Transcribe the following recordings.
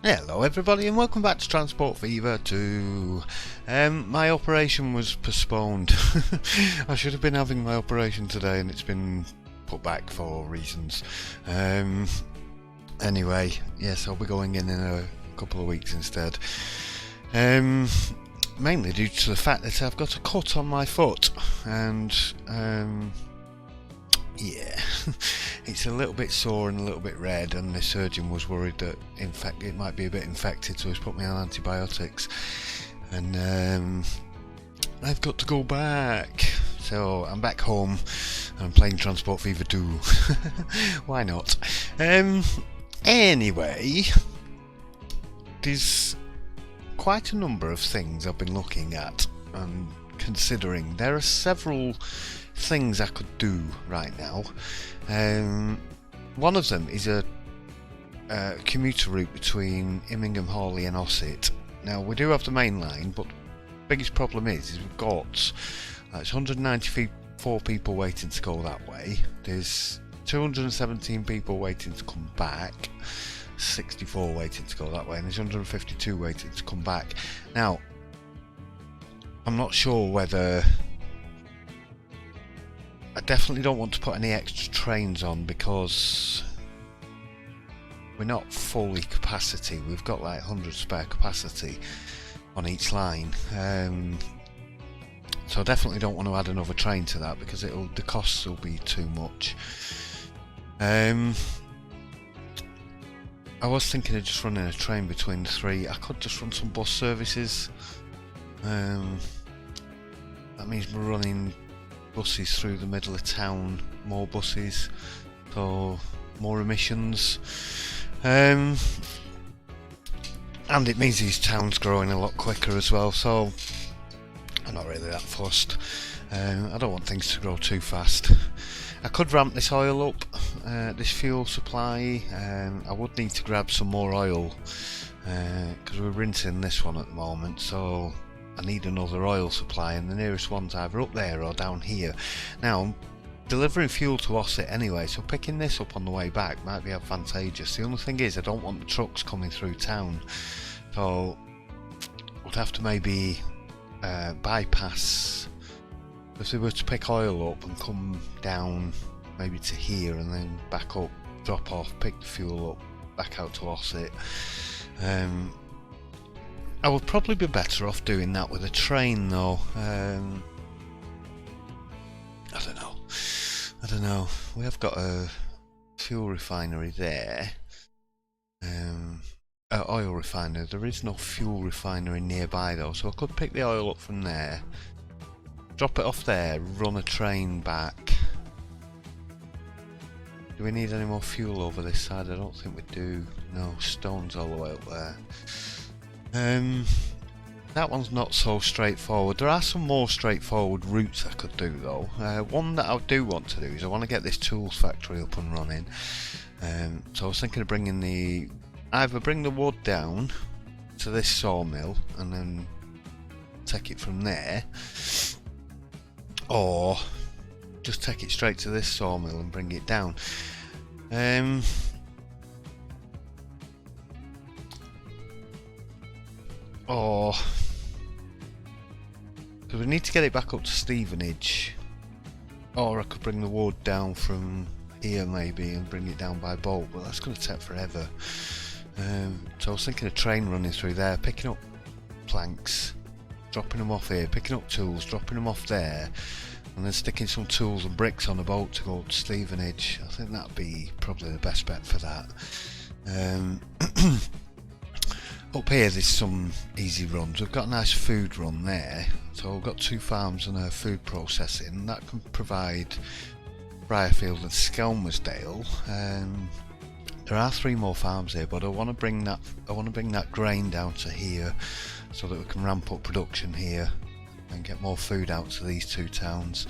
Hello everybody and welcome back to Transport Fever 2. My operation was postponed. I should have been having my operation today and it's been put back for reasons. Anyway, yes, I'll be going in a couple of weeks instead. Mainly due to the fact that I've got a cut on my foot and yeah, it's a little bit sore and a little bit red, and the surgeon was worried that in fact it might be a bit infected, so he's put me on antibiotics, and I've got to go back. So I'm back home and I'm playing Transport Fever 2. Why not? Anyway, there's quite a number of things I've been looking at and considering. There are several things I could do right now. One of them is a commuter route between Immingham, Hawley and Ossett. Now we do have the main line, but the biggest problem is we've got it's 194 people waiting to go that way. There's 217 people waiting to come back, 64 waiting to go that way, and there's 152 waiting to come back. Now I'm not sure whether I definitely don't want to put any extra trains on because we're not fully capacity. We've got like 100 spare capacity on each line, so I definitely don't want to add another train to that because the costs will be too much. I was thinking of just running a train between the three. I could just run some bus services. That means we're running buses through the middle of town, more buses, so more emissions, and it means these towns growing a lot quicker as well, so I'm not really that fussed. I don't want things to grow too fast. I could ramp this oil up, this fuel supply. I would need to grab some more oil because we're rinsing this one at the moment, so I need another oil supply, and the nearest one's either up there or down here. Now I'm delivering fuel to Ossett anyway, so picking this up on the way back might be advantageous. The only thing is I don't want the trucks coming through town, so we'd have to maybe bypass. If they were to pick oil up and come down maybe to here and then back up, drop off, pick the fuel up, back out to Ossett, I would probably be better off doing that with a train though. I don't know. We have got a fuel refinery there. Oil refinery. There is no fuel refinery nearby though, so I could pick the oil up from there, drop it off there, run a train back. Do we need any more fuel over this side? I don't think we do. No, stone's all the way up there. That one's not so straightforward. There are some more straightforward routes I could do though. One that I do want to do is I want to get this tools factory up and running. So I was thinking of either bring the wood down to this sawmill and then take it from there, or just take it straight to this sawmill and bring it down. Or because we need to get it back up to Stevenage, or I could bring the wood down from here maybe and bring it down by boat, but that's going to take forever. So I was thinking of train running through there, picking up planks, dropping them off here, picking up tools, dropping them off there, and then sticking some tools and bricks on a boat to go up to Stevenage. I think that'd be probably the best bet for that. Up here there's some easy runs. We've got a nice food run there, so we've got 2 farms and a food processing that can provide Briarfield and Skelmersdale. There are 3 more farms here, but I want to bring that grain down to here so that we can ramp up production here and get more food out to these 2 towns.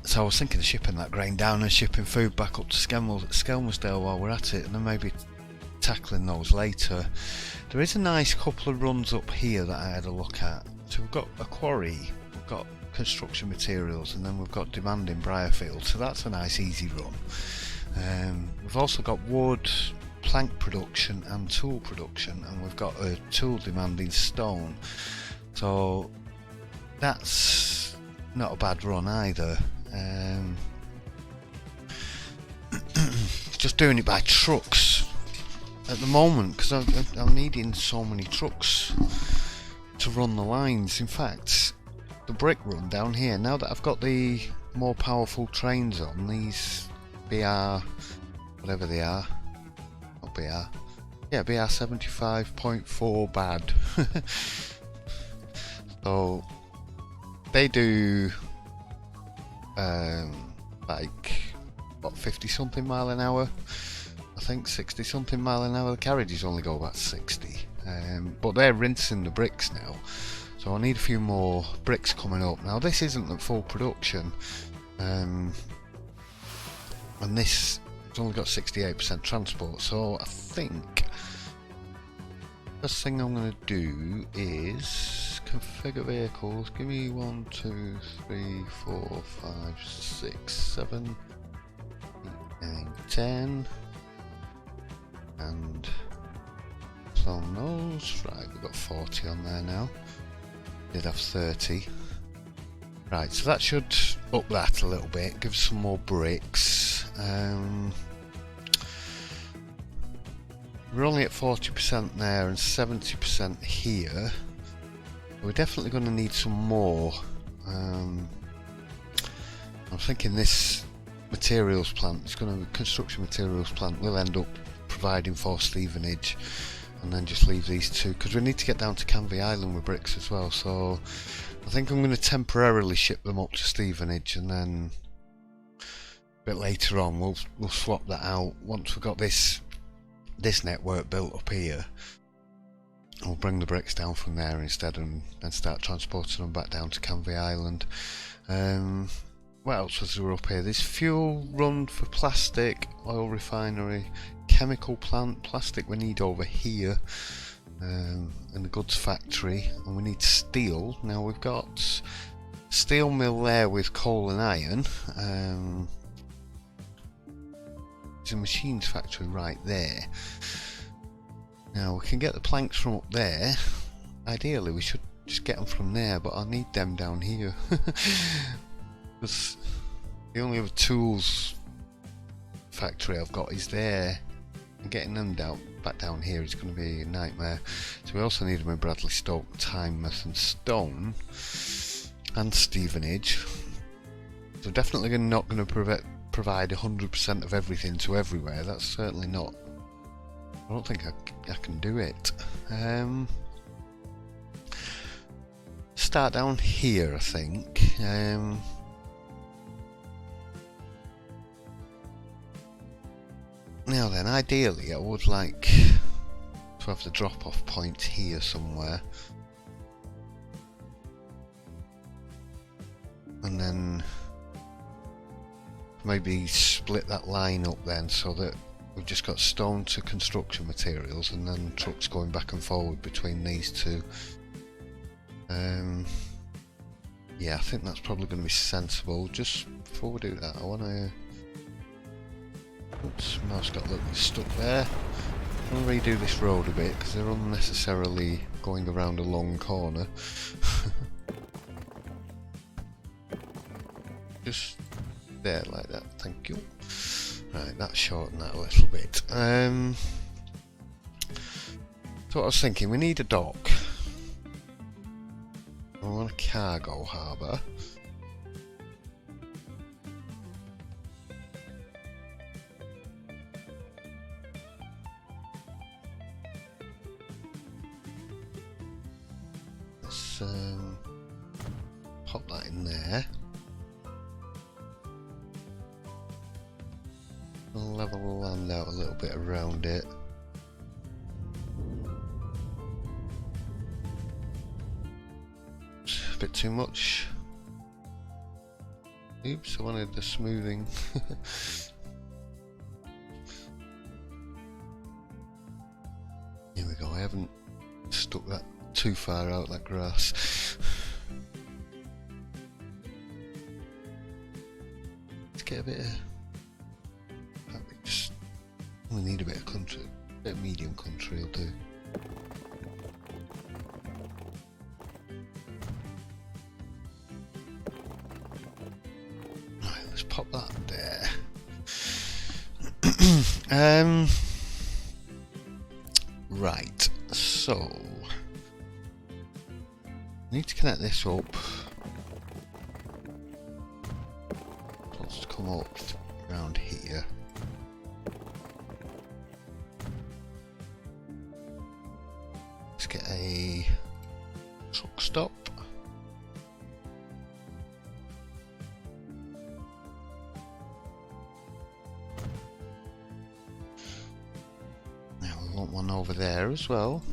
So I was thinking of shipping that grain down and shipping food back up to Skelmersdale while we're at it, and then maybe tackling those later. There is a nice couple of runs up here that I had a look at. So we've got a quarry, we've got construction materials, and then we've got demand in Briarfield, so that's a nice easy run. We've also got wood, plank production and tool production, and we've got a tool demanding stone, so that's not a bad run either. Just doing it by trucks at the moment because I'm needing so many trucks to run the lines. In fact, the brick run down here, now that I've got the more powerful trains on, these BR whatever they are, not BR, yeah, BR 75.4 bad. So they do like what, 50 something mile an hour, I think 60 something mile an hour. The carriages only go about 60, but they're rinsing the bricks now, so I need a few more bricks coming up. Now this isn't at full production, and this has only got 68% transport, so I think first thing I'm going to do is configure vehicles. Give me 1, 2, 3, 4, 5, 6, 7, 8, 9, 10, and clone those. Right, we've got 40 on there now. Did have 30. Right, so that should up that a little bit, give some more bricks. We're only at 40% there and 70% here. We're definitely going to need some more. I'm thinking this materials plant, construction materials plant will end up providing for Stevenage, and then just leave these two because we need to get down to Canvey Island with bricks as well. So I think I'm going to temporarily ship them up to Stevenage, and then a bit later on we'll swap that out once we've got this network built up here. We'll bring the bricks down from there instead, and then start transporting them back down to Canvey Island. What else was there up here? There's fuel run for plastic, oil refinery, chemical plant. Plastic we need over here, in the goods factory, and we need steel. Now we've got steel mill there with coal and iron. There's a machines factory right there. Now we can get the planks from up there. Ideally we should just get them from there, but I need them down here. Because the only other tools factory I've got is there, and getting them back down here is going to be a nightmare. So we also need them in Bradley Stoke, Tynemouth and Stone and Stevenage. So definitely not going to provide 100% of everything to everywhere. That's certainly not. I don't think I can do it. Start down here, I think. Now then, ideally I would like to have the drop-off point here somewhere, and then maybe split that line up then, so that we've just got stone to construction materials and then trucks going back and forward between these two. Yeah, I think that's probably going to be sensible. Just before we do that, I want to... Oops, mouse got a little bit stuck there. I want to redo this road a bit because they're unnecessarily going around a long corner. Just there, like that, thank you. Right, that shortened that a little bit. So what I was thinking, we need a dock. I want a cargo harbour. Let's pop that in there. I'll level the land out a little bit around it. A bit too much. Oops, I wanted the smoothing. Here we go, I haven't stuck that too far out, that grass. Let's get a bit of... We need a bit of country, a bit of medium country will do. Right, let's pop that there. Right, so need to connect this up. Wants to come up around here. Let's get a truck stop. Now we want one over there as well.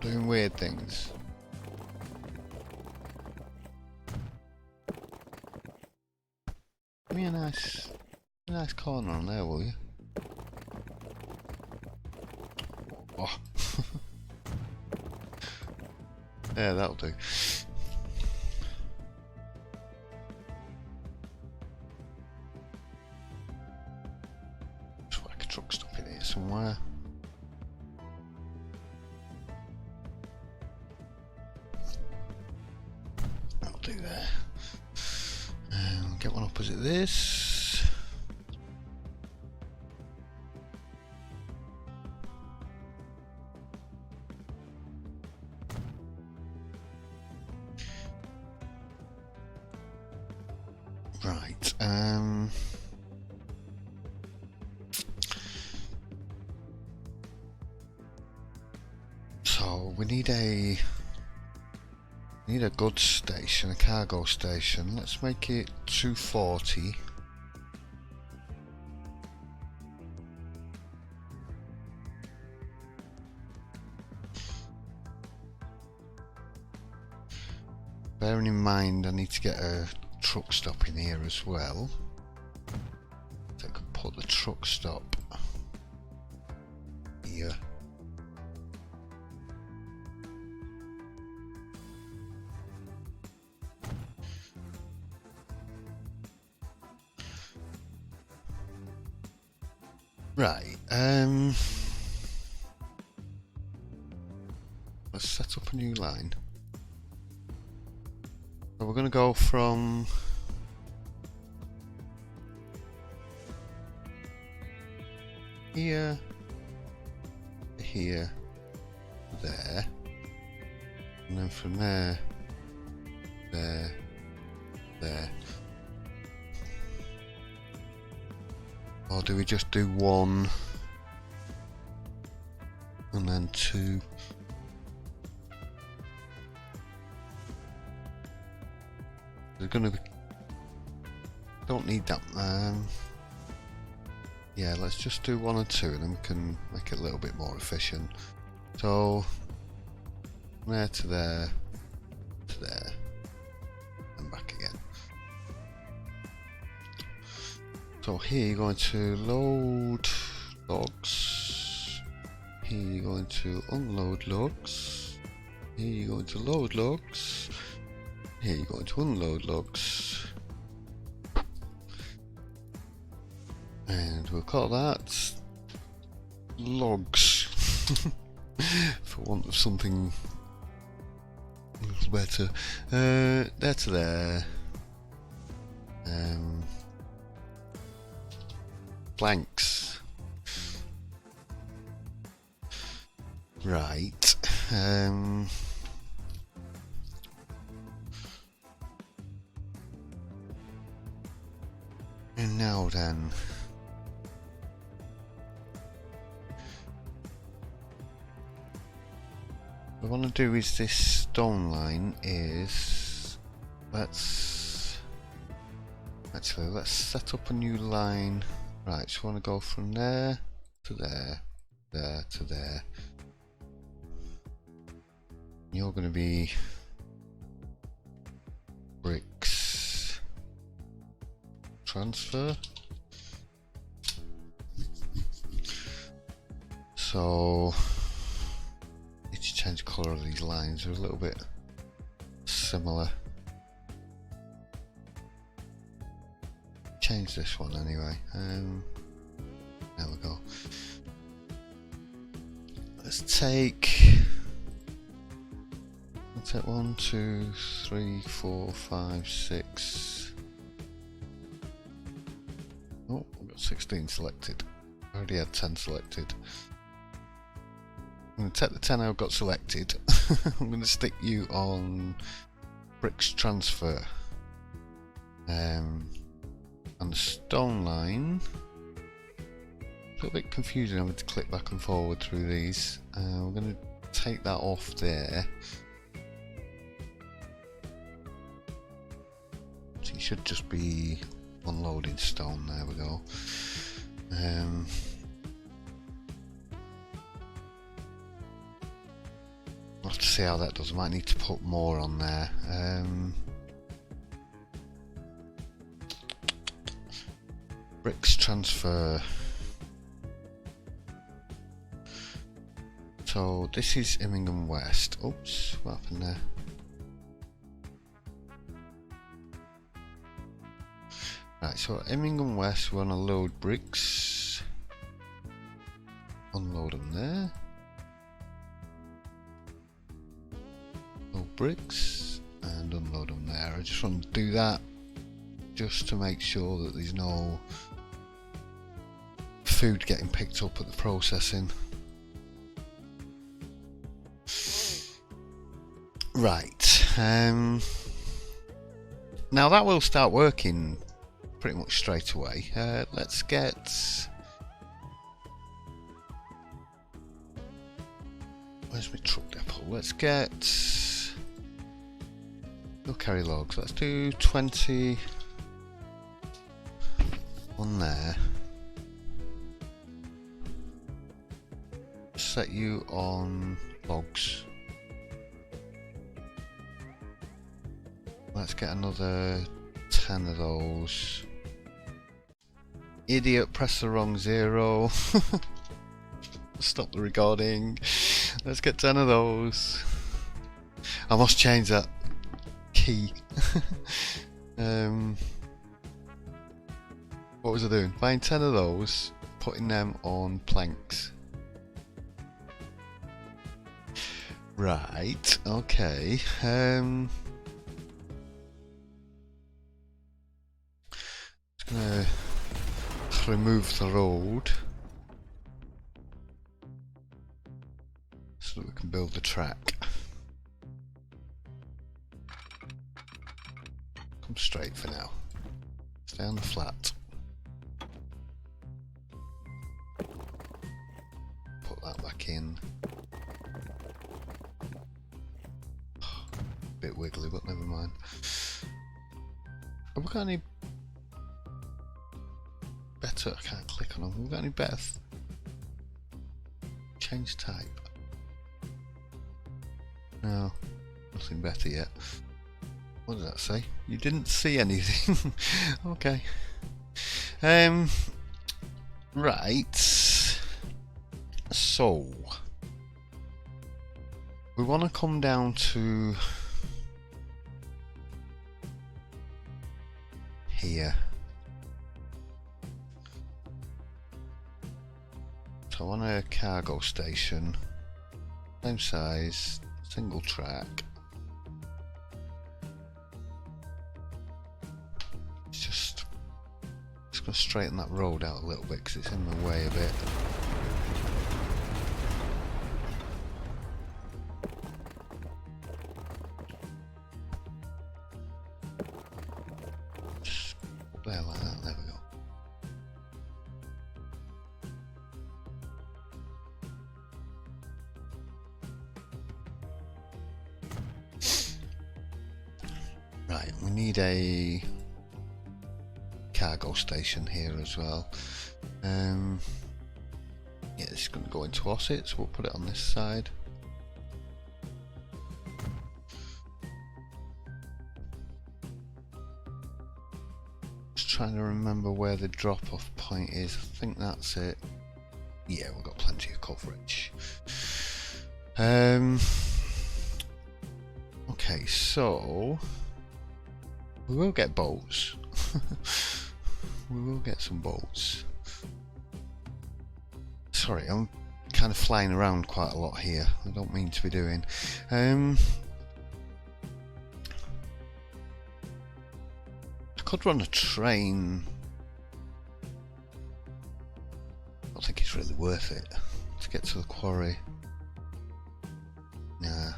Doing weird things. Give me a nice corner on there, will you? Oh. Yeah, that'll do. Just whack a truck stop in here somewhere. That'll do there. Get one opposite this. Right, so we need a goods station, a cargo station. Let's make it 240. Bearing in mind I need to get a truck stop in here as well. So I could put the truck stop here. Right, let's set up a new line. So we're going to go from here to here, there, and then from there, there, there. Or do we just do one and then two? We're gonna be, don't need that. Yeah, let's just do one and two, and then we can make it a little bit more efficient. So there to there, to there, and back again. So here you're going to load logs. Here you're going to unload logs. Here you're going to load logs. Here you're going to unload logs. And we'll call that logs. For want of something a little better. There to there. Blanks. Right. And now then. What I want to do is this stone line is, let's set up a new line. Right, so I want to go from there to there, there to there. You're going to be bricks transfer. So need to change the colour of these lines. They're a little bit similar. change this one anyway. There we go. Let's take 1, 2, 3, 4, 5, 6. Oh, I've got 16 selected. I already had 10 selected. I'm going to take the 10 I've got selected. I'm going to stick you on bricks transfer. And the stone line. A little bit confusing having to click back and forward through these. We're going to take that off there. So it should just be unloading stone. There we go. I'll have to see how that does. I might need to put more on there. Bricks transfer. So this is Immingham West. Oops, what happened there? Right, so Immingham West, we want to load bricks. Unload them there. Load bricks and unload them there. I just want to do that just to make sure that there's no food getting picked up at the processing. Right, now that will start working pretty much straight away. Let's get... Where's my truck depot? Let's get... We'll carry logs. Let's do 20 on there. Set you on logs. Let's get another 10 of those. Idiot, press the wrong 0. Stop the recording. Let's get 10 of those. I must change that key. What was I doing? Buying 10 of those, putting them on planks. Right, okay. Gonna remove the road so that we can build the track. Come straight for now. Stay on the flat. Put that back in. Bit wiggly, but never mind. Have we got any better? I can't click on them. Have we got any better? Change type. No, nothing better yet. What does that say? You didn't see anything. Okay. Right. So we want to come down to here. So I want a cargo station, same size, single track. It's just going to straighten that road out a little bit because it's in the way a bit. Just up there like that, there we go. Right, we need a cargo station here as well. Yeah, this is going to go into Ossett, so we'll put it on this side. Just trying to remember where the drop-off point is. I think that's it. Yeah, we've got plenty of coverage. Okay, so we will get boats. we will get some boats. Sorry, I'm kind of flying around quite a lot here. I don't mean to be doing. I could run a train. I don't think it's really worth it to get to the quarry. Nah.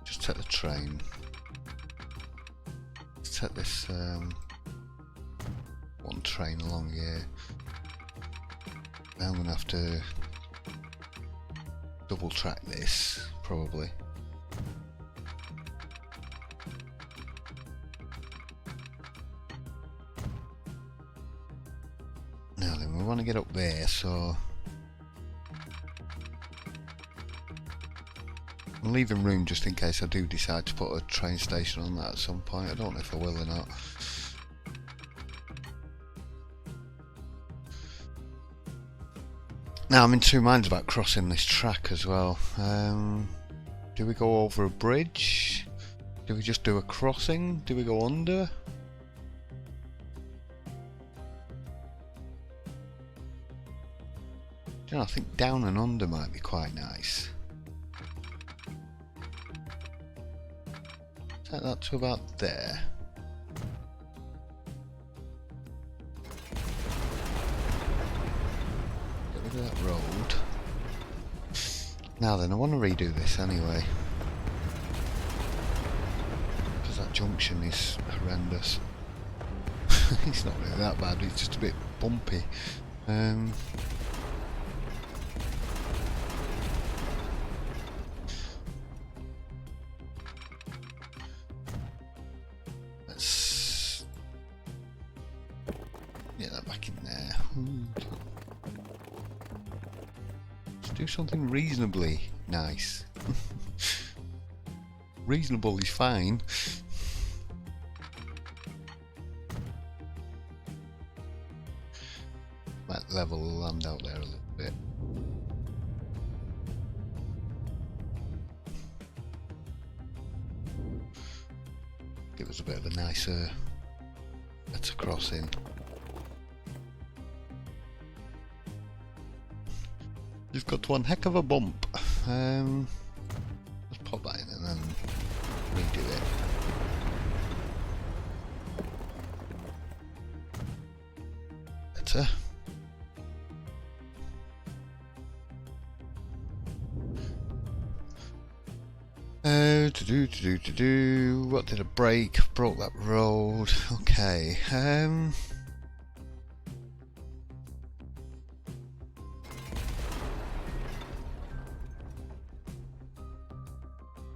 Just take the train. Let's take this one train along here. Now I'm going to have to double track this, probably. Now then, we want to get up there, so I'm leaving room just in case I do decide to put a train station on that at some point. I don't know if I will or not. Now I'm in two minds about crossing this track as well. Do we go over a bridge? Do we just do a crossing? Do we go under? You know, I think down and under might be quite nice. Take that to about there. Get rid of that road. Now then, I want to redo this anyway. Because that junction is horrendous. It's not really that bad, it's just a bit bumpy. Let's get that back in there. Let's do something reasonably nice. Reasonable is fine. Might level the land out there a little bit. Give us a bit of a nicer, better crossing. You've got one heck of a bump. Let's pop that in and then redo it. Better. What did I break? Broke that road. Okay. I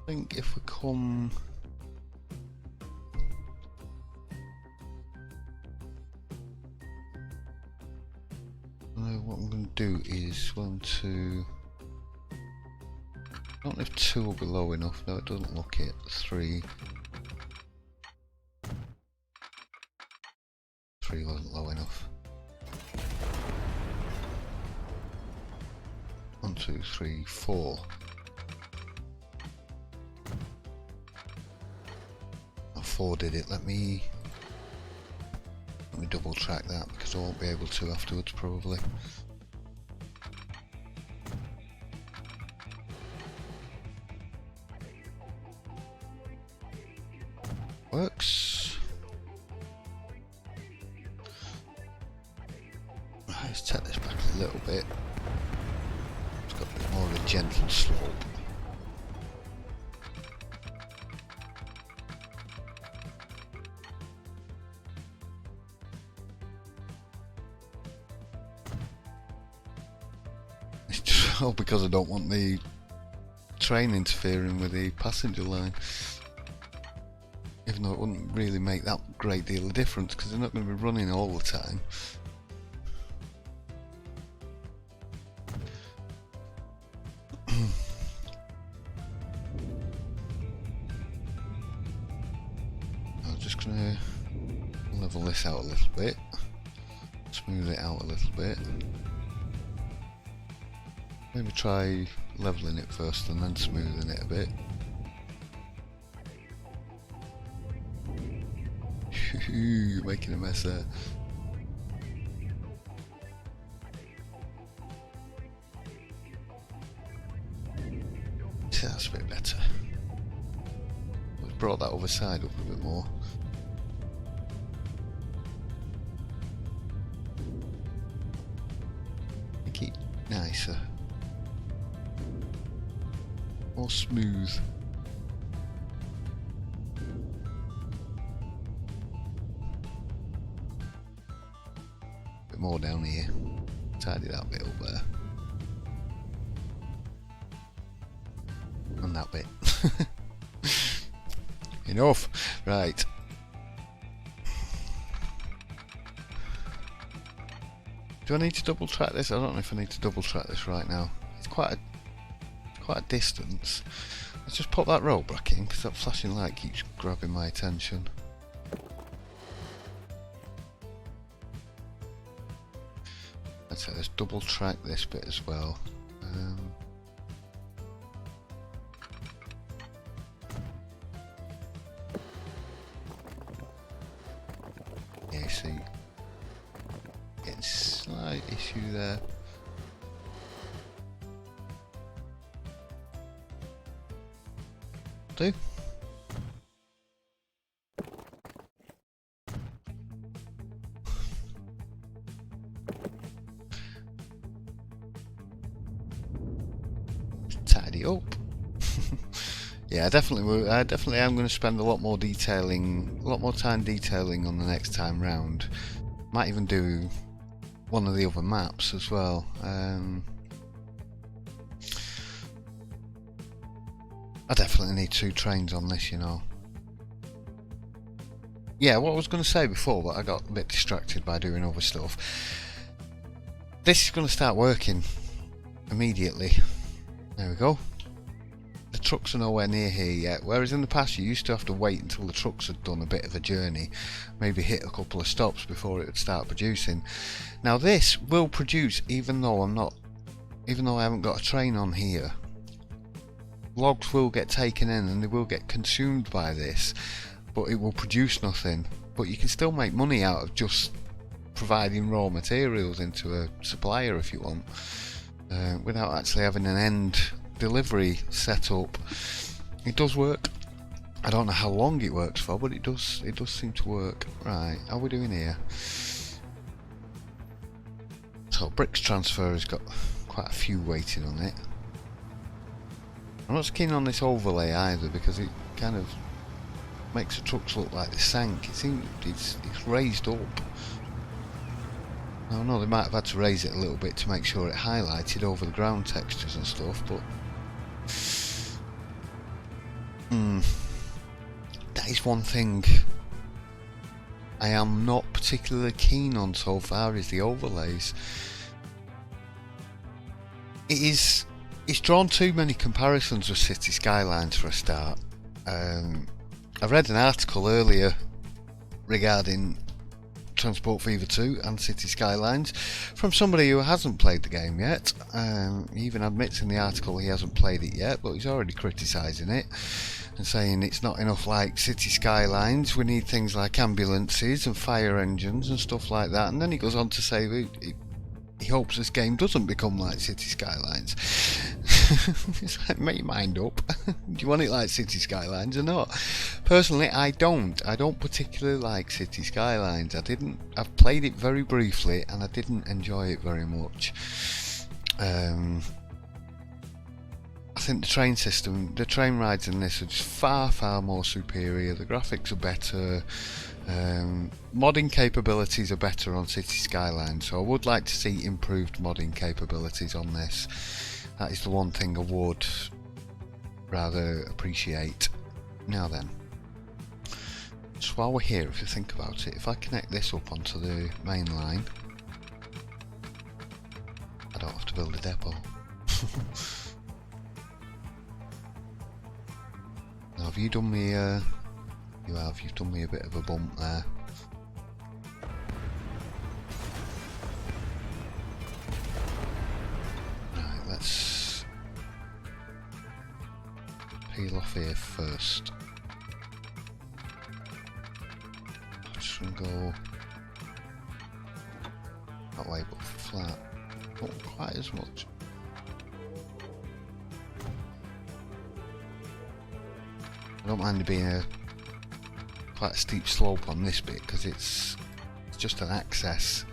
think if we come what I'm going to do is I don't know if 2 will be low enough. No, it doesn't look it. 3. 3 wasn't low enough. 1, 2, 3, 4. 4 did it. Let me double track that because I won't be able to afterwards probably. Works. Right, let's take this back a little bit. It's got a bit more of a gentle slope. It's just all because I don't want the train interfering with the passenger line. Even though it wouldn't really make that great deal of difference because they're not going to be running all the time. I'm just going to level this out a little bit, smooth it out a little bit. Maybe try leveling it first and then smoothing it a bit. You're making a mess there. That's a bit better. We've brought that other side up a bit more. Make it nicer. More smooth. Bit more down here. Tidy that bit up there. And that bit. Enough. Right. Do I need to double track this? I don't know if I need to double track this right now. It's quite a distance. Let's just pop that rollback in because that flashing light keeps grabbing my attention. Let's double track this bit as well. Yeah, see, getting slight issue there. Do. Tidy up. Yeah, I definitely am going to spend a lot more time detailing on the next time round. Might even do one of the other maps as well. I definitely need 2 trains on this, you know. Yeah, what I was going to say before, but I got a bit distracted by doing other stuff. This is going to start working immediately. There we go. The trucks are nowhere near here yet, whereas in the past you used to have to wait until the trucks had done a bit of a journey, maybe hit a couple of stops before it would start producing. Now this will produce even though I haven't got a train on here. Logs will get taken in and they will get consumed by this, but it will produce nothing. But you can still make money out of just providing raw materials into a supplier if you want, without actually having an end delivery set up. It does work. I don't know how long it works for, but it does seem to work. Right, how are we doing here? So bricks transfer has got quite a few waiting on it. I'm not so keen on this overlay either because it kind of makes the trucks look like they sank. It seems it's raised up. I know they might have had to raise it a little bit to make sure it highlighted over the ground textures and stuff, but that is one thing I am not particularly keen on so far, is the overlays. It's drawn too many comparisons with City Skylines for a start. I read an article earlier regarding Transport Fever 2 and City Skylines from somebody who hasn't played the game yet. He even admits in the article he hasn't played it yet, but he's already criticising it and saying it's not enough like City Skylines, we need things like ambulances and fire engines and stuff like that. And then he goes on to say he hopes this game doesn't become like City Skylines. It's like, make your mind up. Do you want it like City Skylines or not? Personally, I don't particularly like City Skylines. I've played it very briefly and I didn't enjoy it very much. I think the train system, the train rides in this are just far more superior. The graphics are better. Modding capabilities are better on City Skylines, so I would like to see improved modding capabilities on this. That is the one thing I would rather appreciate. Now then, just while we're here, if you think about it, if I connect this up onto the main line, I don't have to build a depot. Now have you done me you've done me a bit of a bump there. Right, let's peel off here first. just gonna go that way, but flat. Not quite as much. I don't mind there being quite a steep slope on this bit because it's just an access.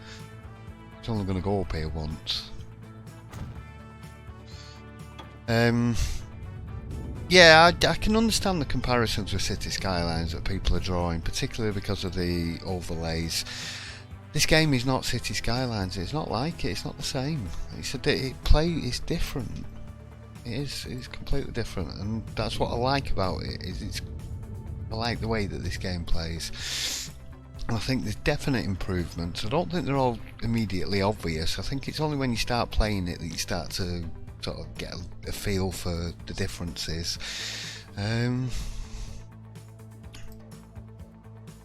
It's only going to go up here once. Yeah, I can understand the comparisons with City Skylines that people are drawing, particularly because of the overlays. This game is not City Skylines. It's not like it. It's not the same. It's different. It's completely different, and that's what I like about it. I like the way that this game plays. And I think there's definite improvements. I don't think they're all immediately obvious. I think it's only when you start playing it that you start to sort of get a feel for the differences. New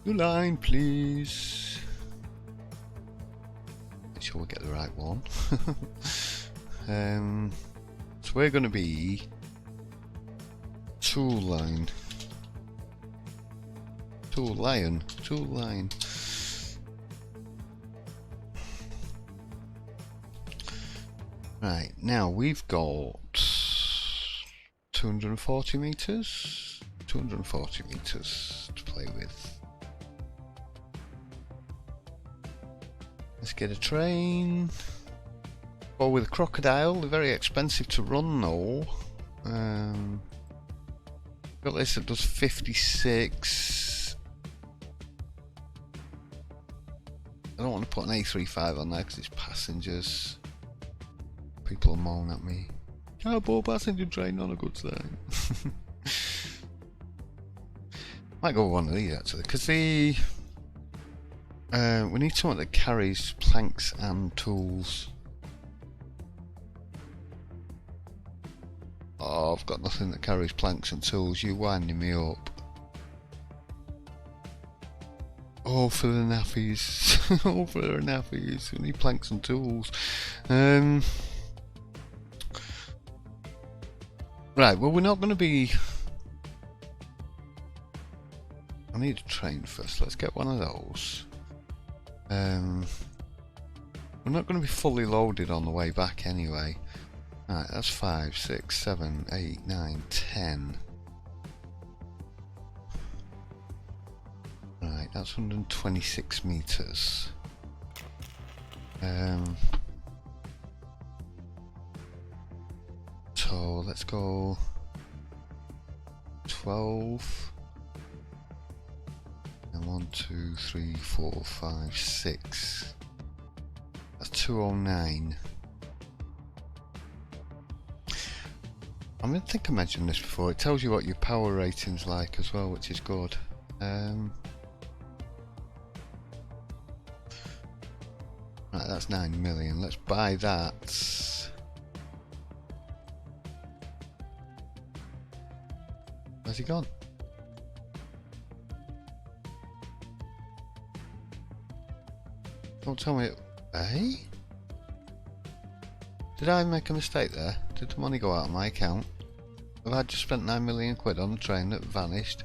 line, please. Make sure we get the right one. So we're going to be tool line. Right, now we've got 240 meters. 240 meters to play with. Let's get a train. Go with a crocodile. They're very expensive to run though. Got this that does 56. I don't want to put an A35 on there because it's passengers. People will moan at me. Cardboard passenger train, not a good sign. Might go with one of these actually, because we need someone that carries planks and tools. Oh, I've got nothing that carries planks and tools. You're winding me up. Oh, for the nappies. Oh, for the nappies. We need planks and tools. Right, well, we're not going to be... I need a train first. Let's get one of those. We're not going to be fully loaded on the way back anyway. Right, that's 5, 6, 7, 8, 9, 10. Right, that's 126 meters. So let's go 12. And 1, 2, 3, 4, 5, 6. That's 209. I think I mentioned this before. It tells you what your power rating's like as well, which is good. Right, that's 9 million. Let's buy that. Where's he gone? Don't tell me. Eh? Did I make a mistake there? Did the money go out of my account? Have I just spent 9 million quid on a train that vanished?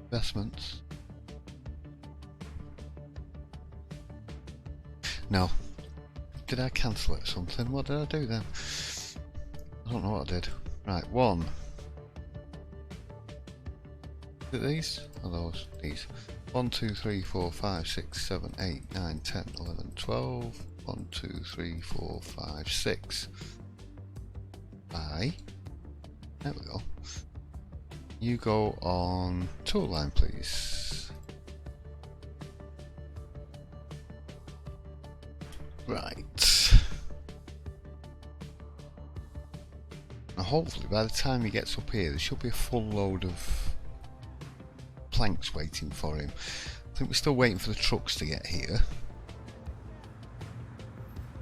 Investments. No. Did I cancel it or something? What did I do then? I don't know what I did. Right, one. Is it these? Or those? These. 1, 2, 3, 4, 5, 6, 7, 8, 9, 10, 11, 12. 1, 2, 3, 4, 5, 6. Buy. There we go. You go on tool line, please. Right. Now hopefully by the time he gets up here there should be a full load of planks waiting for him. I think we're still waiting for the trucks to get here.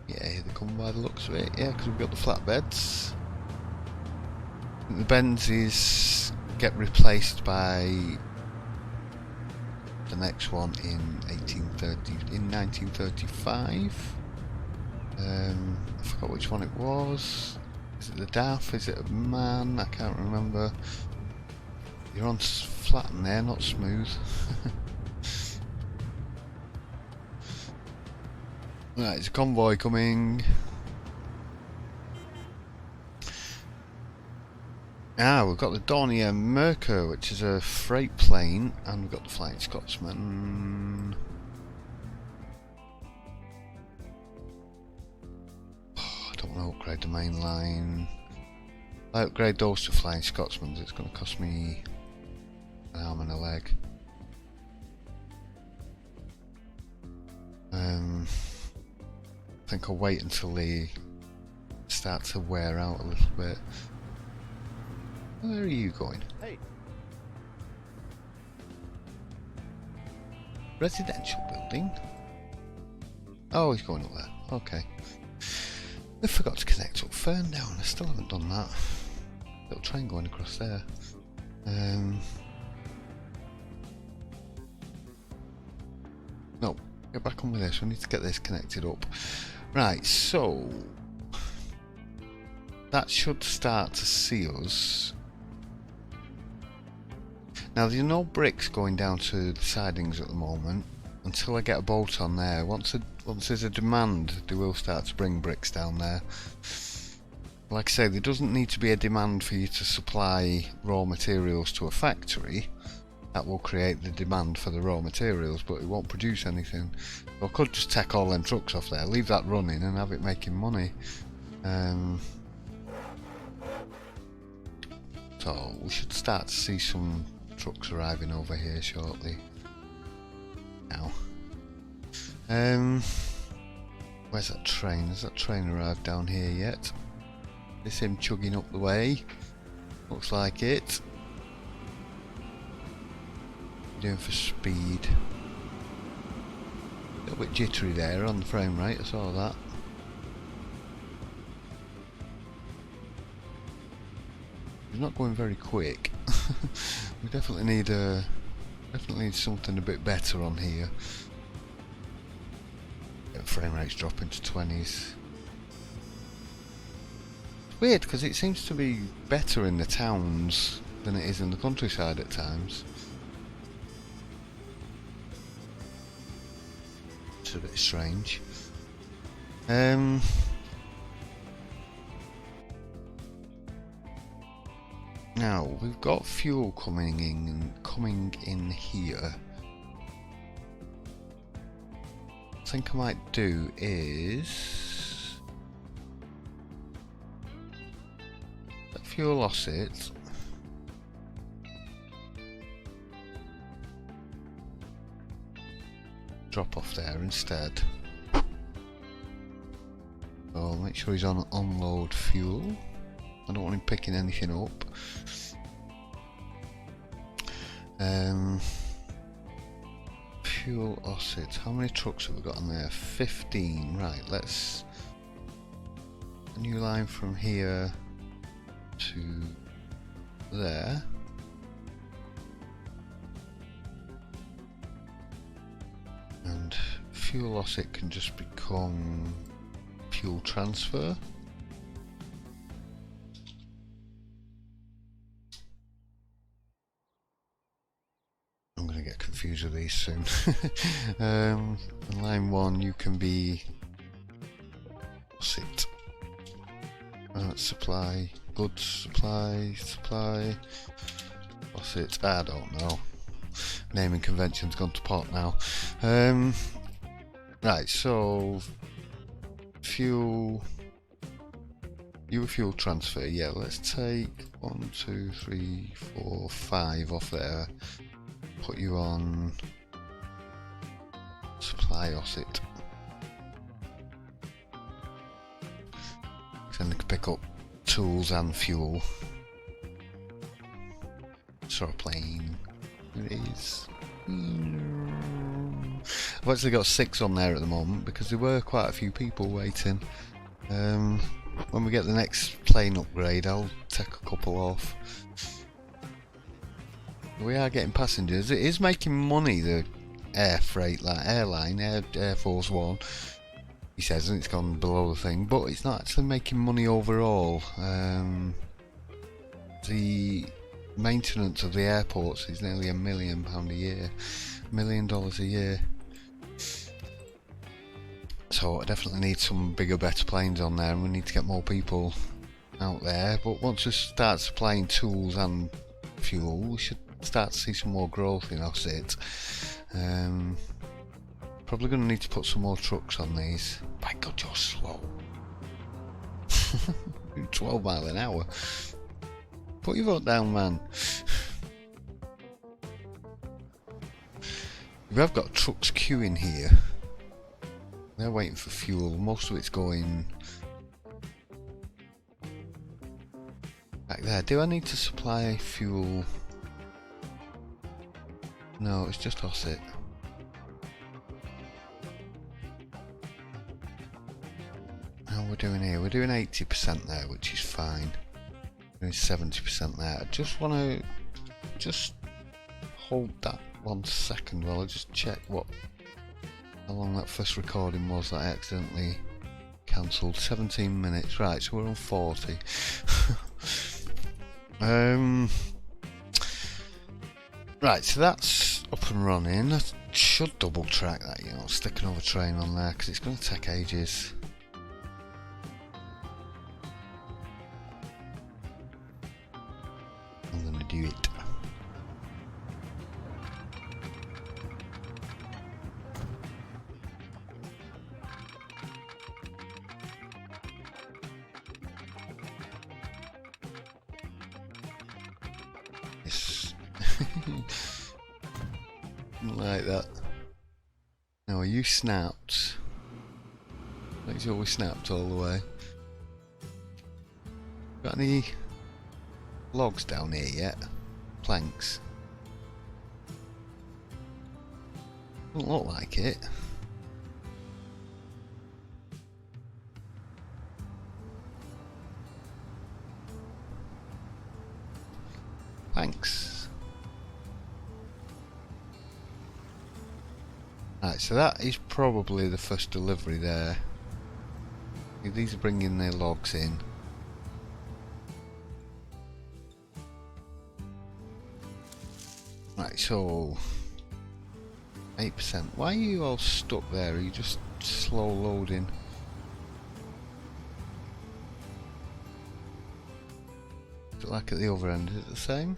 Yeah, here they come by the looks of it. Yeah, because we've got the flatbeds. The Benzes get replaced by the next one in 1935. I forgot which one it was. Is it the DAF? Is it a man? I can't remember. You're on flatten there, not smooth. Right, it's a convoy coming. Ah, we've got the Dornier Merkur, which is a freight plane, and we've got the Flying Scotsman. Oh, I don't want to upgrade the main line. If I upgrade those to Flying Scotsmans, it's going to cost me an arm and a leg. I think I'll wait until they start to wear out a little bit. Where are you going? Hey. Residential building? Oh, he's going up there. Okay. I forgot to connect up Ferndown. I still haven't done that. Little train going across there. No, get back on with this. We need to get this connected up. Right, so that should start to see us. Now there's no bricks going down to the sidings at the moment until I get a bolt on there. Once there's a demand, they will start to bring bricks down there. Like I say, there doesn't need to be a demand for you to supply raw materials to a factory. That will create the demand for the raw materials, but it won't produce anything. So I could just take all them trucks off there, leave that running and have it making money. So we should start to see some trucks arriving over here shortly. Now, where's that train? Has that train arrived down here yet? Is him chugging up the way? Looks like it. Doing for speed. A little bit jittery there on the frame rate, I saw that. He's not going very quick. We definitely need something a bit better on here. Yeah, frame rate's dropping to 20s. It's weird because it seems to be better in the towns than it is in the countryside at times. It's a bit strange. Now we've got fuel coming in here. I think I might do is that fuel osset. Drop off there instead. So make sure he's on unload fuel. I don't want him picking anything up. Fuel osset. How many trucks have we got on there? 15. Right, let's a new line from here to there. And fuel osset can just become fuel transfer. Confused with these soon. In line 1 you can be sit supply goods supply what's it? I don't know. Naming convention's gone to pot now. Right, so fuel transfer. Yeah, let's take 1, 2, 3, 4, 5 off there. Put you on supply osset. Then they can pick up tools and fuel. Saw a plane. There it is. I've actually got 6 on there at the moment because there were quite a few people waiting. When we get the next plane upgrade, I'll take a couple off. We are getting passengers. It is making money, the air freight airline, Air Force One. he says, and it's gone below the thing, but it's not actually making money overall. The maintenance of the airports is nearly £1 million a year, $1 million a year. So I definitely need some bigger, better planes on there, and we need to get more people out there. But once we start supplying tools and fuel, we should start to see some more growth in OSIT. Probably going to need to put some more trucks on these. By God, you're slow. 12 miles an hour. Put your foot down, man. We have got trucks queuing here. They're waiting for fuel. Most of it's going back there. Do I need to supply fuel? No, it's just OSIT. How we're doing here? We're doing 80% there, which is fine. We're doing 70% there. I just want to just hold that 1 second while I just check how long that first recording was that I accidentally cancelled. 17 minutes. Right, so we're on 40. Right, so that's up and running. I should double track that, stick another train on there because it's going to take ages. I'm going to do it. Like that. Now, are you snapped? Make sure we snapped all the way. Got any logs down here yet? Planks? Doesn't look like it. Thanks. Right, so that is probably the first delivery there. These are bringing their logs in. Right, so 8%. Why are you all stuck there? Are you just slow loading? Is it like at the other end? Is it the same?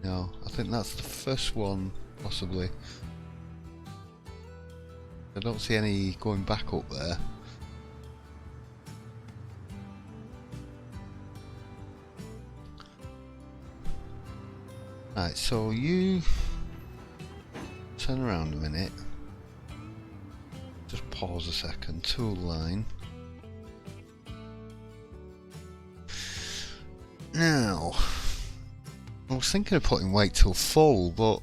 No, I think that's the first one, possibly. I don't see any going back up there. Right, so you turn around a minute. Just pause a second. Tool line. Now, I was thinking of putting wait till full, but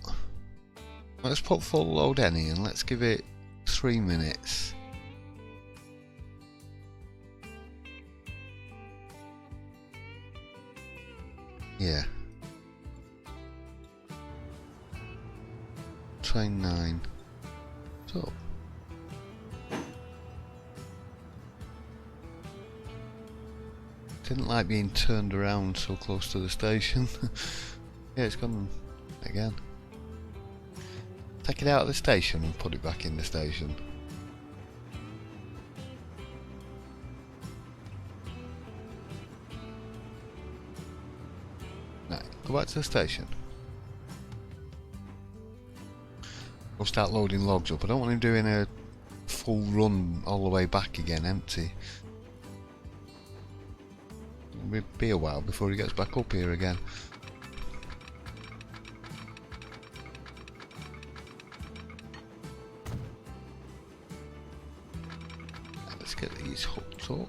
let's put full load any and let's give it 3 minutes. Yeah. Train 9. So. Didn't like being turned around so close to the station. Yeah, it's gone again. Take it out of the station and put it back in the station. Right, go back to the station. We'll start loading logs up. I don't want him doing a full run all the way back again, empty. It'll be a while before he gets back up here again. Let's get these hooked up.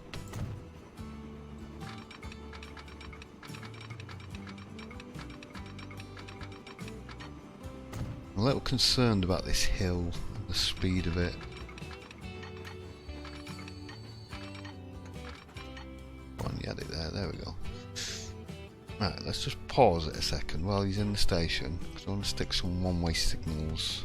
I'm a little concerned about this hill and the speed of it. One, you had it there, there we go. Right, let's just pause it a second while he's in the station, because I want to stick some one-way signals.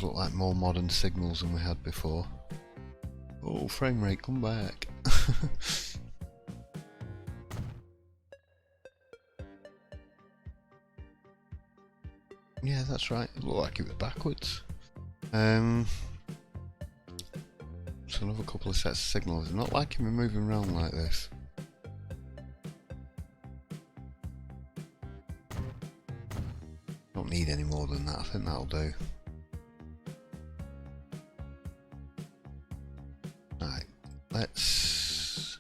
look like more modern signals than we had before. Oh, frame rate, come back. Yeah, that's right. It looked like it was backwards. So another couple of sets of signals. I'm not liking me moving around like this. Don't need any more than that. I think that'll do. Right, let's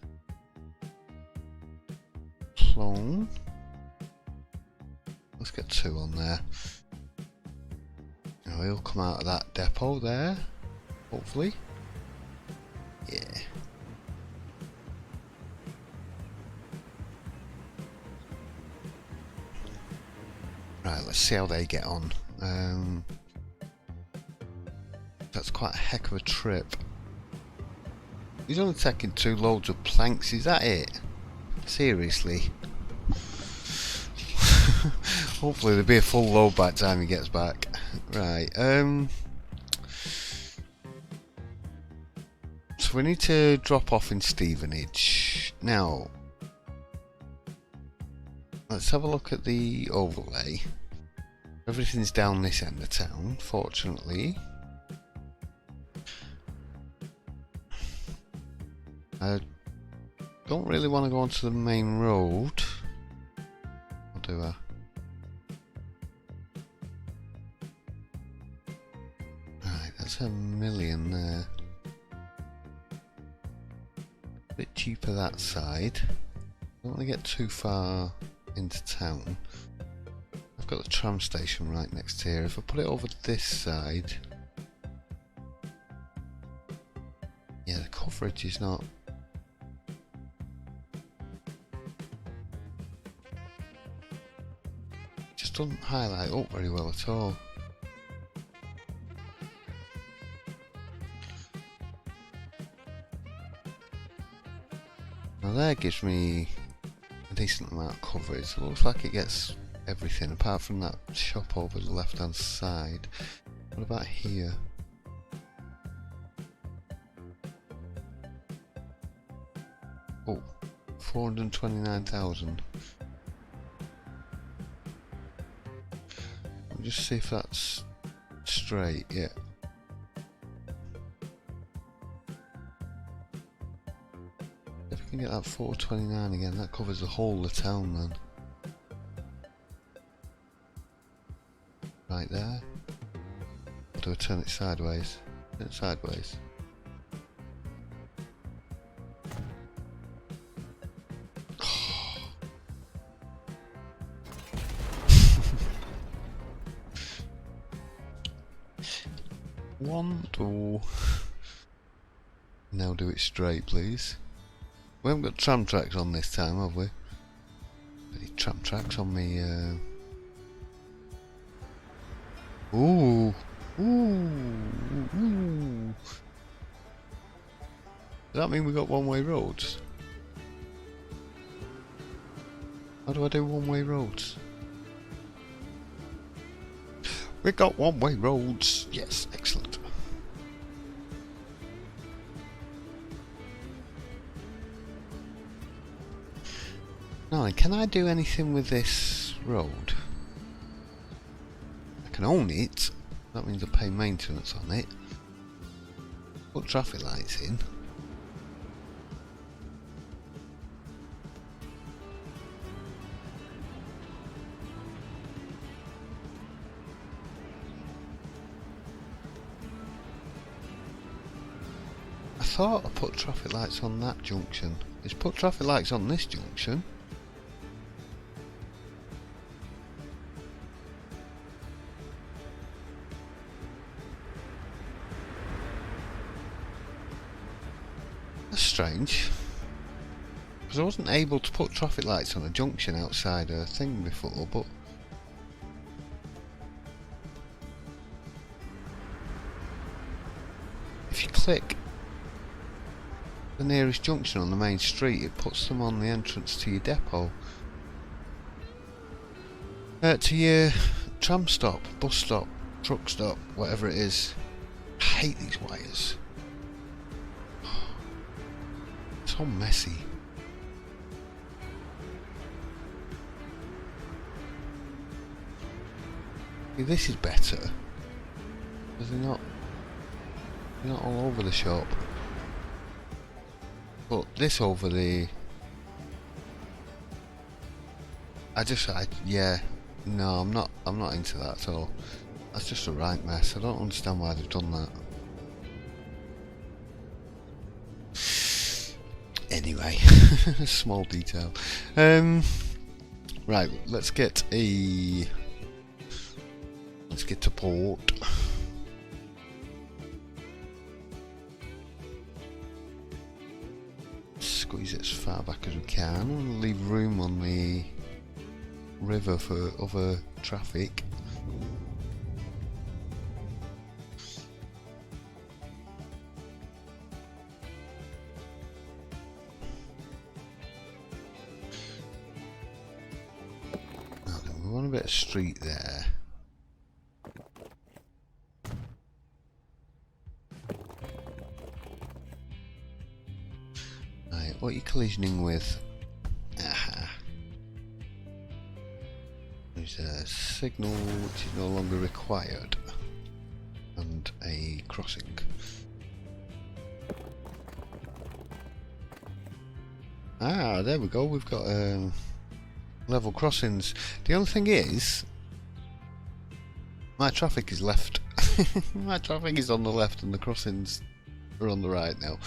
clone. Let's get 2 on there. Now he'll come out of that depot there, hopefully. Yeah. Right, let's see how they get on. That's quite a heck of a trip. He's only taking 2 loads of planks, is that it? Seriously? Hopefully there'll be a full load by the time he gets back. Right, so we need to drop off in Stevenage. Now, let's have a look at the overlay. Everything's down this end of town, fortunately. I don't really want to go onto the main road. Or do I? Right, that's $1 million there. A bit cheaper that side. Don't want to get too far into town. I've got the tram station right next here. If I put it over this side, yeah, the coverage is not. Just doesn't highlight up very well at all. Now there gives me a decent amount of coverage. It looks like it gets everything apart from that shop over the left hand side. What about here? Oh, 429,000. Let me just see if that's straight. Yeah. If we can get that 429 again, that covers the whole of town then. Right there. Or do I turn it sideways? Turn it sideways. One, two. Now do it straight, please. We haven't got tram tracks on this time, have we? Any tram tracks on me? Ooh, ooh, ooh. Does that mean we got one-way roads? How do I do one-way roads? We got one-way roads. Yes, excellent. Now, can I do anything with this road? I can own it. That means I pay maintenance on it. Put traffic lights in. I thought I put traffic lights on that junction. It's put traffic lights on this junction. That's strange. Because I wasn't able to put traffic lights on a junction outside a thing before, but if you click the nearest junction on the main street, it puts them on the entrance to your depot. To your tram stop, bus stop, truck stop, whatever it is. I hate these wires. So messy. See, this is better. Because they're not all over the shop. But this over the... yeah. No, I'm not into that at all. That's just a right mess. I don't understand why they've done that. Anyway, small detail. Right, let's get to port. Squeeze it as far back as we can and leave room on the river for other traffic. We want a bit of street there. Right, what are you collisioning with? Aha. There's a signal which is no longer required. And a crossing. Ah, there we go, we've got level crossings. The only thing is, my traffic is left. My traffic is on the left and the crossings are on the right now.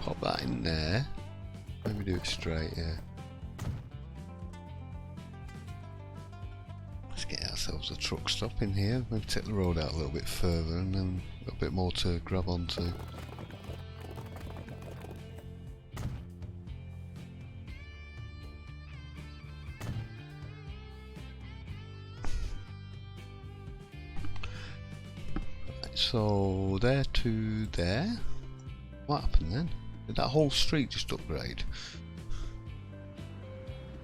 Pop that in there. Maybe do it straight, yeah. Let's get ourselves a truck stop in here. Maybe take the road out a little bit further and then a bit more to grab onto. So there to there. What happened then? Did that whole street just upgrade?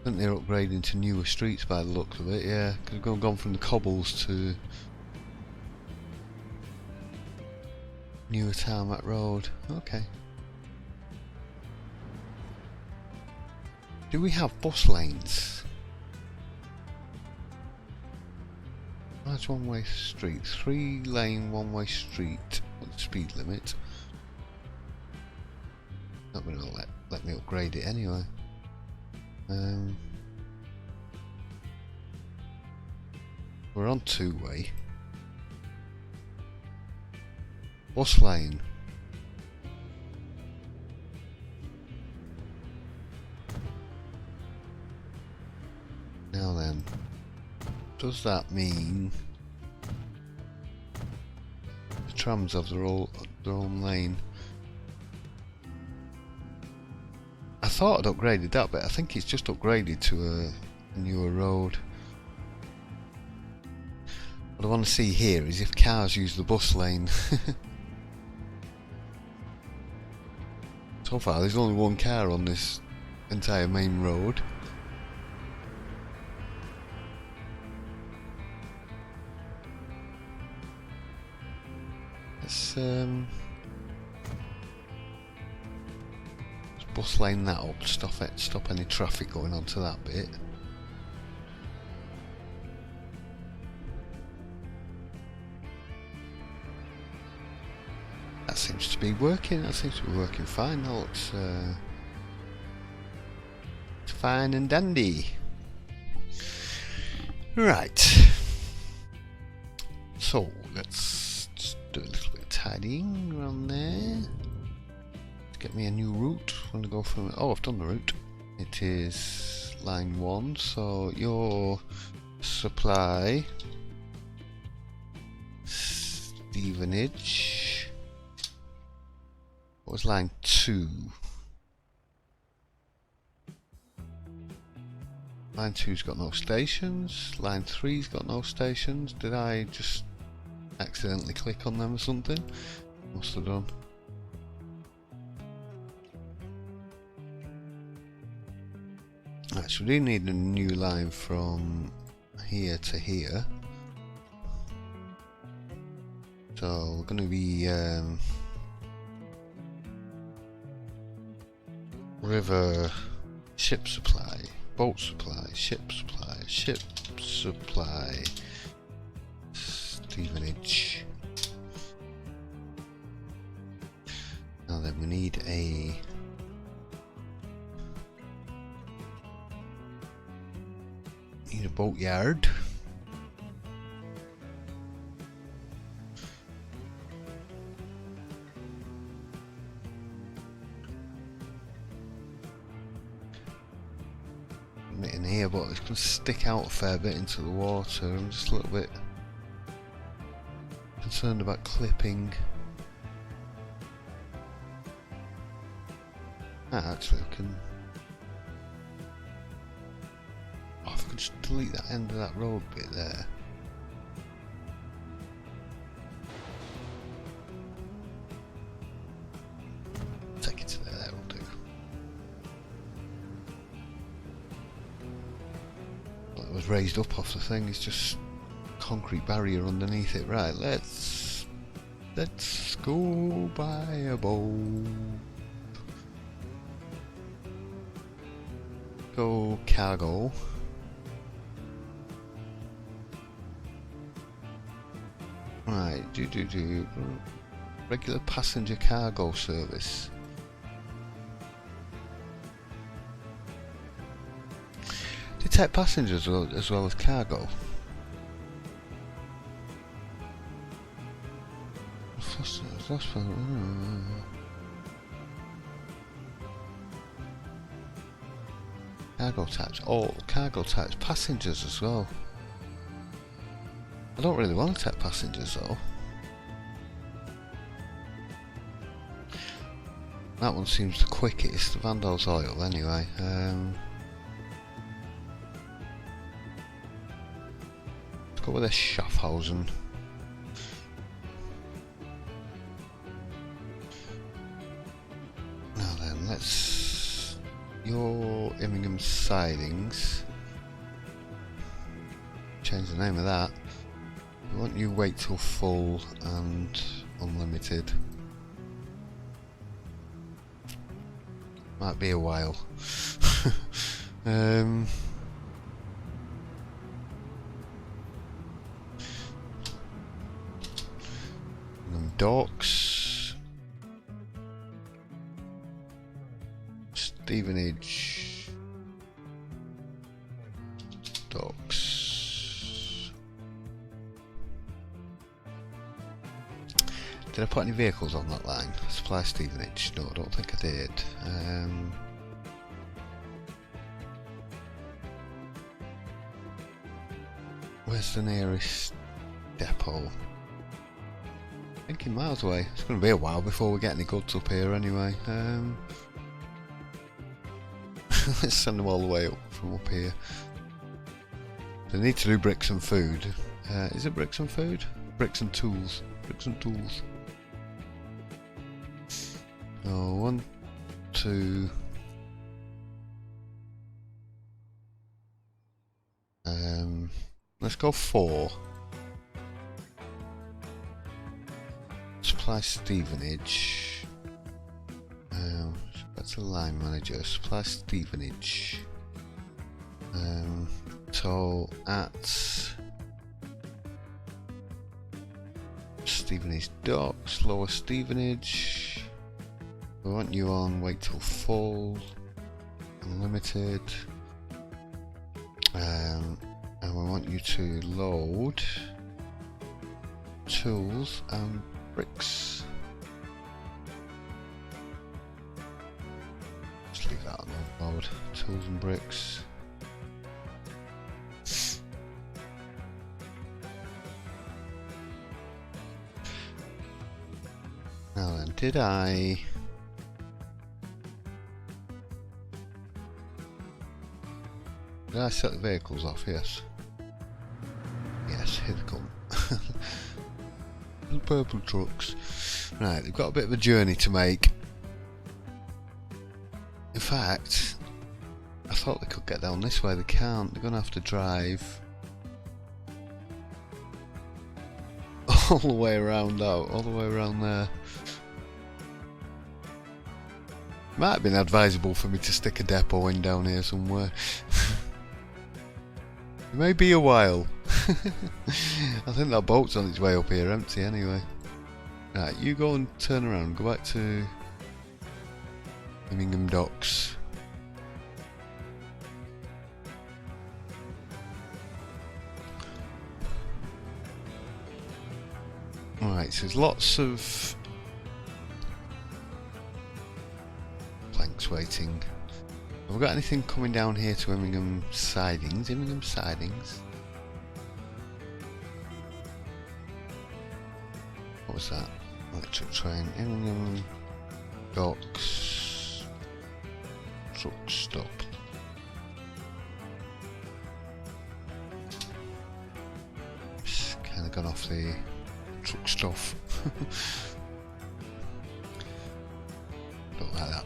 I think they're upgrading to newer streets by the looks of it, yeah. Could have gone from the cobbles to newer tarmac road. Okay. Do we have bus lanes? That's one-way street. 3-lane one-way street with speed limit. Not going to let me upgrade it anyway. We're on 2-way. Bus lane. Now then, does that mean the trams have their own lane? I thought I'd upgraded that, but I think it's just upgraded to a newer road. What I want to see here is if cars use the bus lane. So far there's only one car on this entire main road. Let's bus lane that up, stop any traffic going onto that bit. That seems to be working. That seems to be working fine. That looks it's fine and dandy. Right. So let's just do a little bit of tidying around there. Get me a new route. I'm gonna go from. Oh, I've done the route. It is line 1. So your supply, Stevenage. What was line 2? Line 2's got no stations. Line 3's got no stations. Did I just accidentally click on them or something? Must have done. Right, so we do need a new line from here to here. So we're going to be river, ship supply, boat supply, ship supply, ship supply, Stevenage. Now then, we need a boat yard. In here, but it's going to stick out a fair bit into the water. I'm just a little bit concerned about clipping. Actually, I can. Oh, if I could just delete that end of that road bit there. Take it to there, that will do. Well, it was raised up off the thing, it's just concrete barrier underneath it. Right, let's go buy a boat. Go cargo. Right, do regular passenger cargo service. Detect passengers as well as cargo. Cargo types. Oh, cargo types. Passengers as well. I don't really want to take passengers though. That one seems the quickest. The Vandal's oil anyway. Let's go with a Schaffhausen. Now then, let's... Your Immingham Sidings. Change the name of that. I want you wait till full and unlimited. Might be a while. Docks. Stevenage. Docks. Did I put any vehicles on that line? Supply Stevenage? No, I don't think I did. Where's the nearest depot? Thinking miles away. It's going to be a while before we get any goods up here anyway. Let's send them all the way up from up here. They need to do bricks and food. Is it bricks and food? Bricks and tools. Bricks and tools. Oh, 1, 2. Let's go 4. Supply Stevenage. That's a line manager. Supply Stevenage. So at Stevenage Docks, Lower Stevenage. We want you on wait till full, unlimited, and we want you to load tools and bricks. Just leave that on load. Tools and bricks. Now then, did I set the vehicles off? Yes. Yes, here they come. Little purple trucks. Right, they've got a bit of a journey to make. In fact, I thought they could get down this way. They can't. They're gonna have to drive all the way around out, all the way around there. Might have been advisable for me to stick a depot in down here somewhere. It may be a while. I think that boat's on its way up here empty anyway. Right, you go and turn around, go back to Immingham Docks. Alright, so there's lots of planks waiting. Have we got anything coming down here to Immingham Sidings? Immingham Sidings? What was that? Electric train. Immingham Docks. Truck stop. It's kind of gone off the truck stuff. Don't like that.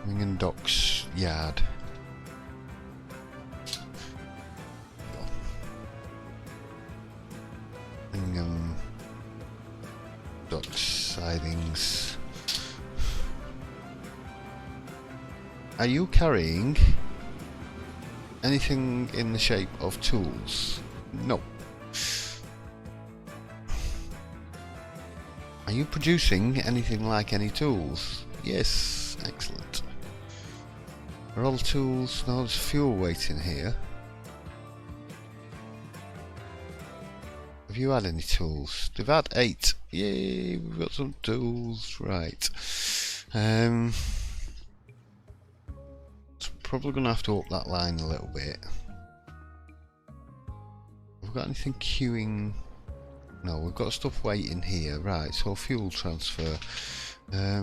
Immingham Docks Yard. Immingham Docks Sidings. Are you carrying anything in the shape of tools? No. Are you producing anything like any tools? Yes, excellent. Are all the tools? No, there's fuel waiting here. Have you had any tools? They've had 8. Yay, we've got some tools. Right. So probably going to have to up that line a little bit. Have we got anything queuing? No, we've got stuff waiting here. Right, so fuel transfer. How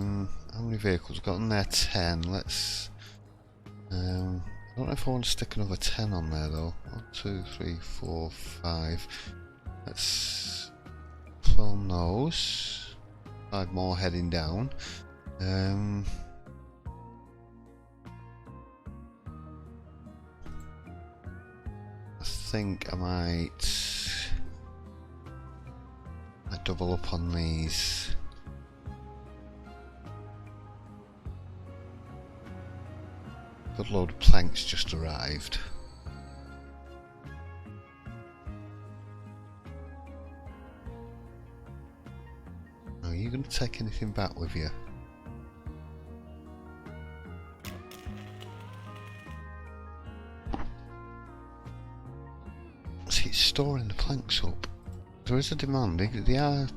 many vehicles? We've got on there 10. Let's... I don't know if I want to stick another 10 on there though. 1, 2, 3, 4, 5. Let's clone those. 5 more heading down. I think I might double up on these. Good load of planks just arrived. Are you going to take anything back with you? See, it's storing the planks up. There is a demand. They are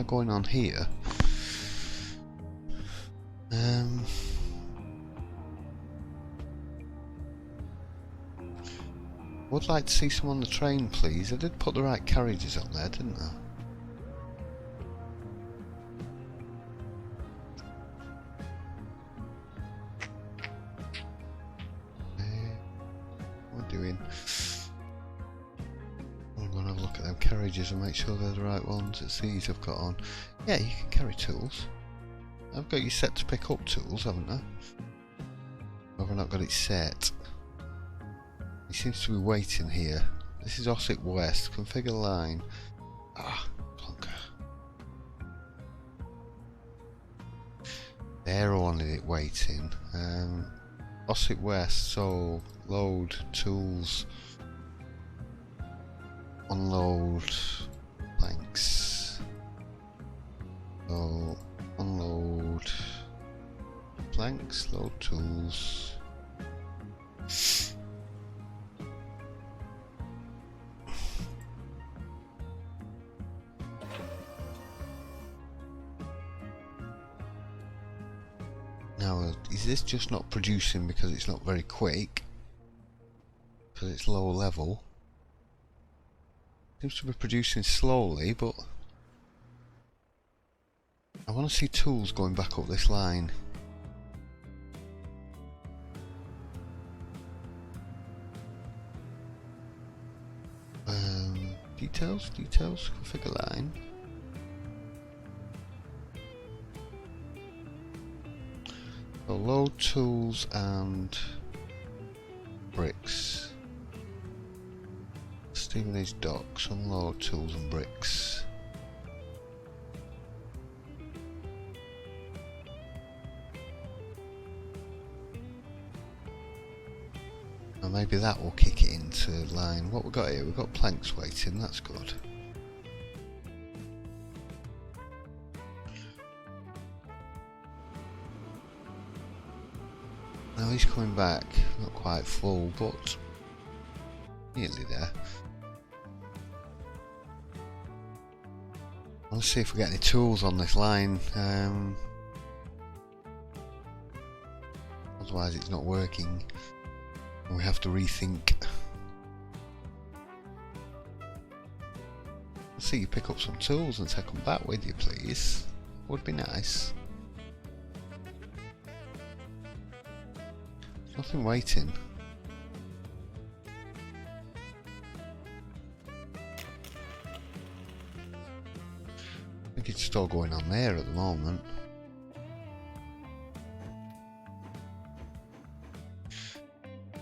going on here. Would like to see some on the train, please. I did put the right carriages on there, didn't I? What am I doing? I'm going to have a look at them carriages and make sure they're the right ones. It's these I've got on. Yeah, you can carry tools. I've got you set to pick up tools, haven't I? Or have I not got it set? He seems to be waiting here. This is Ossett West. Configure line. Ah, plonker. They're wanted it waiting. Ossett West, so load tools. Unload planks. So unload planks, load tools. Now, is this just not producing because it's not very quick? Because it's low level? Seems to be producing slowly, but I want to see tools going back up this line. Details, configure line. load tools and bricks. Stevenage docks, unload tools and bricks. And maybe that will kick it into line. What we got here? We've got planks waiting, that's good. Now he's coming back, not quite full, but nearly there. Let's see if we get any tools on this line. Otherwise it's not working. We have to rethink. Let's see you pick up some tools and take them back with you, please. Would be nice. Nothing waiting. I think it's just all going on there at the moment.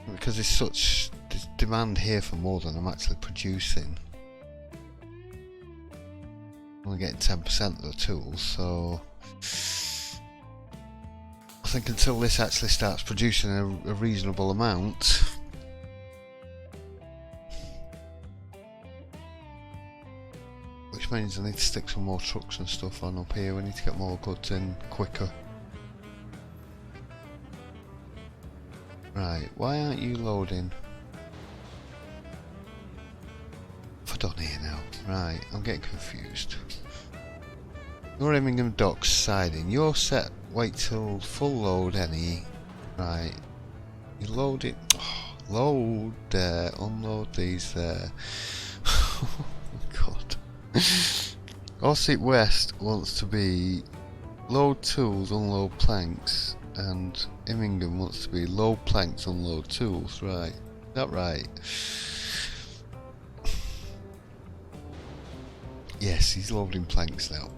Because there's such demand here for more than I'm actually producing. I'm only getting 10% of the tools, so I think until this actually starts producing a reasonable amount, which means I need to stick some more trucks and stuff on up here. We need to get more goods in quicker. Right, why aren't you loading? What's I done here now? Right, I'm getting confused. Your Immingham Docks siding. You're set, wait till full load any. Right. You load it. Oh, load there, unload these there. Oh my god. Osset West wants to be load tools, unload planks, and Immingham wants to be load planks, unload tools. Right. Is that right? Yes, he's loading planks now.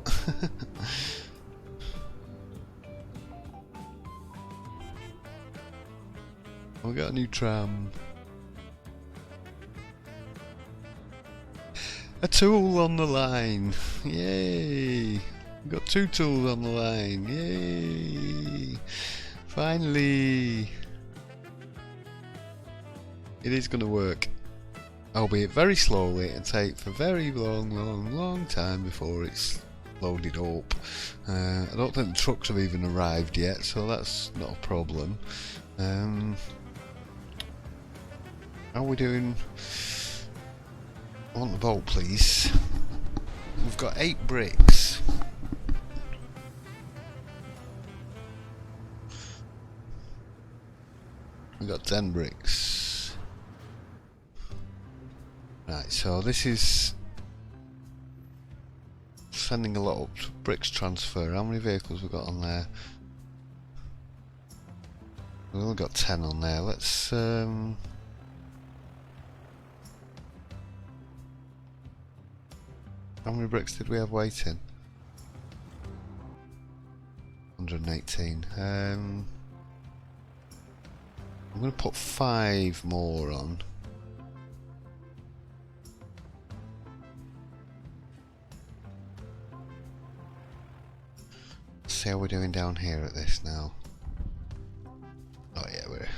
We got a new tram. A tool on the line. Yay! We got 2 tools on the line. Yay! Finally! It is going to work. Albeit very slowly and take for very long time before it's loaded up. I don't think the trucks have even arrived yet, so that's not a problem. How are we doing? I want the bolt, please. We've got 8 bricks. We've got 10 bricks. Right, so this is sending a lot up to bricks transfer. How many vehicles we got on there? We've only got 10 on there. Let's how many bricks did we have waiting? 118. I'm going to put 5 more on. See how we're doing down here at this now. Oh yeah, we're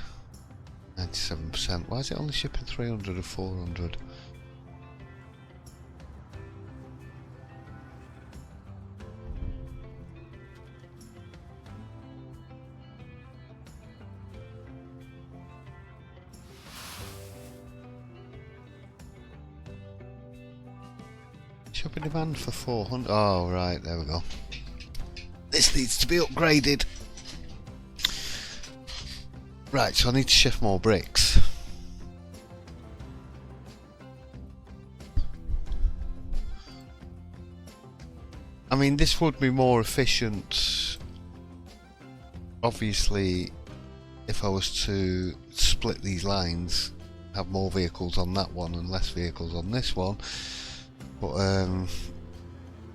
97%. Why is it only shipping 300 or 400? Shipping demand for 400. Oh right, there we go. This needs to be upgraded. Right, so I need to shift more bricks. I mean, this would be more efficient, obviously, if I was to split these lines, have more vehicles on that one and less vehicles on this one. But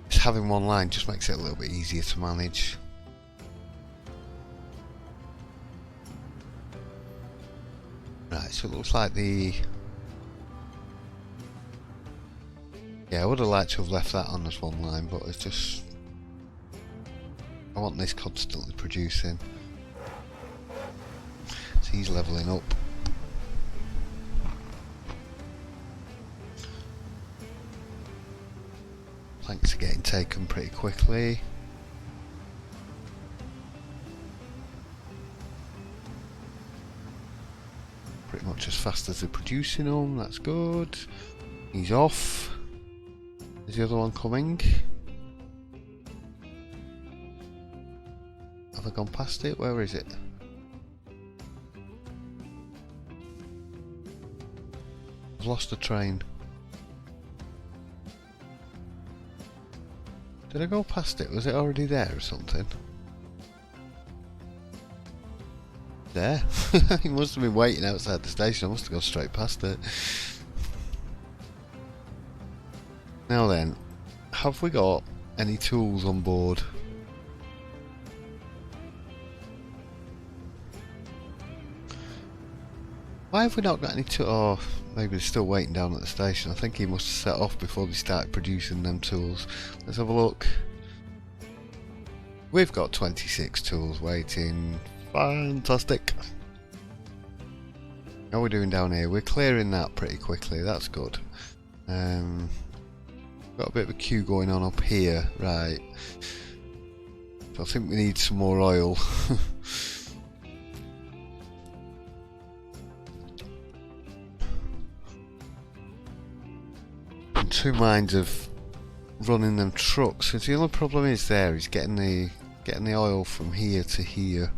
just having one line just makes it a little bit easier to manage. Right, so it looks like the... Yeah, I would have liked to have left that on as one line, but it's just... I want this constantly producing. So he's levelling up. Planks are getting taken pretty quickly. Pretty much as fast as they're producing them, that's good. He's off. Is the other one coming? Have I gone past it? Where is it? I've lost the train. Did I go past it? Was it already there or something? There? He must have been waiting outside the station. I must have gone straight past it. Now then, have we got any tools on board? Why have we not got any tools? Oh, maybe they're still waiting down at the station. I think he must have set off before they started producing them tools. Let's have a look. We've got 26 tools waiting. Fantastic. How are we doing down here? We're clearing that pretty quickly. That's good. Got a bit of a queue going on up here. Right. So I think we need some more oil. In two minds of running them trucks. Because the only problem is there is getting the oil from here to here.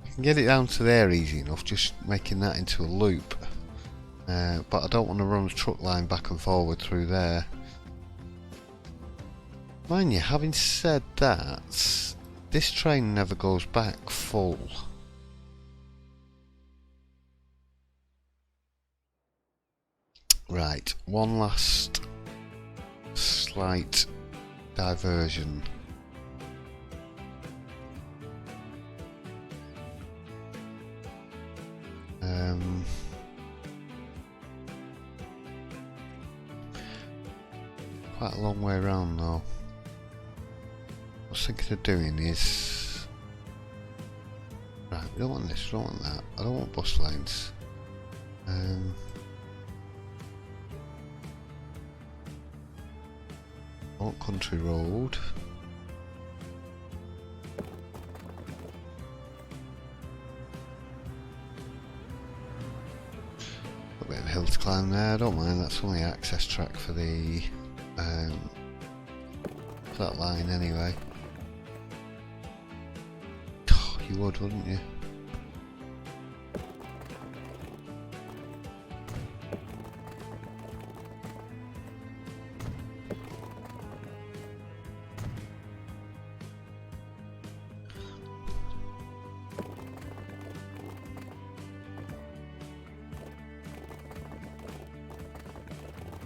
I can get it down to there easy enough, just making that into a loop. But I don't want to run a truck line back and forward through there. Mind you, having said that, this train never goes back full. Right, one last slight diversion. Quite a long way around though. What I was thinking of doing is... Right, we don't want this, we don't want that. I don't want bus lanes. I want country road. A bit of a hill to climb there, I don't mind, that's only access track for the for that line anyway. Oh, you would, wouldn't you?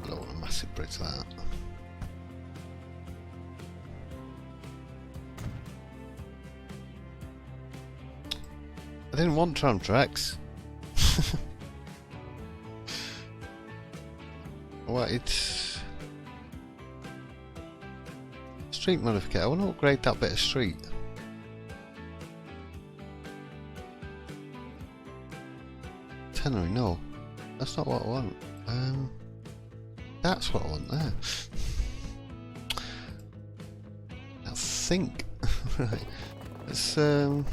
I don't want a massive bridge like that. I didn't want tram tracks. I wanted street modification. I want to upgrade that bit of street. Tannery, no. That's not what I want. That's what I want there. I think. Right. Let's go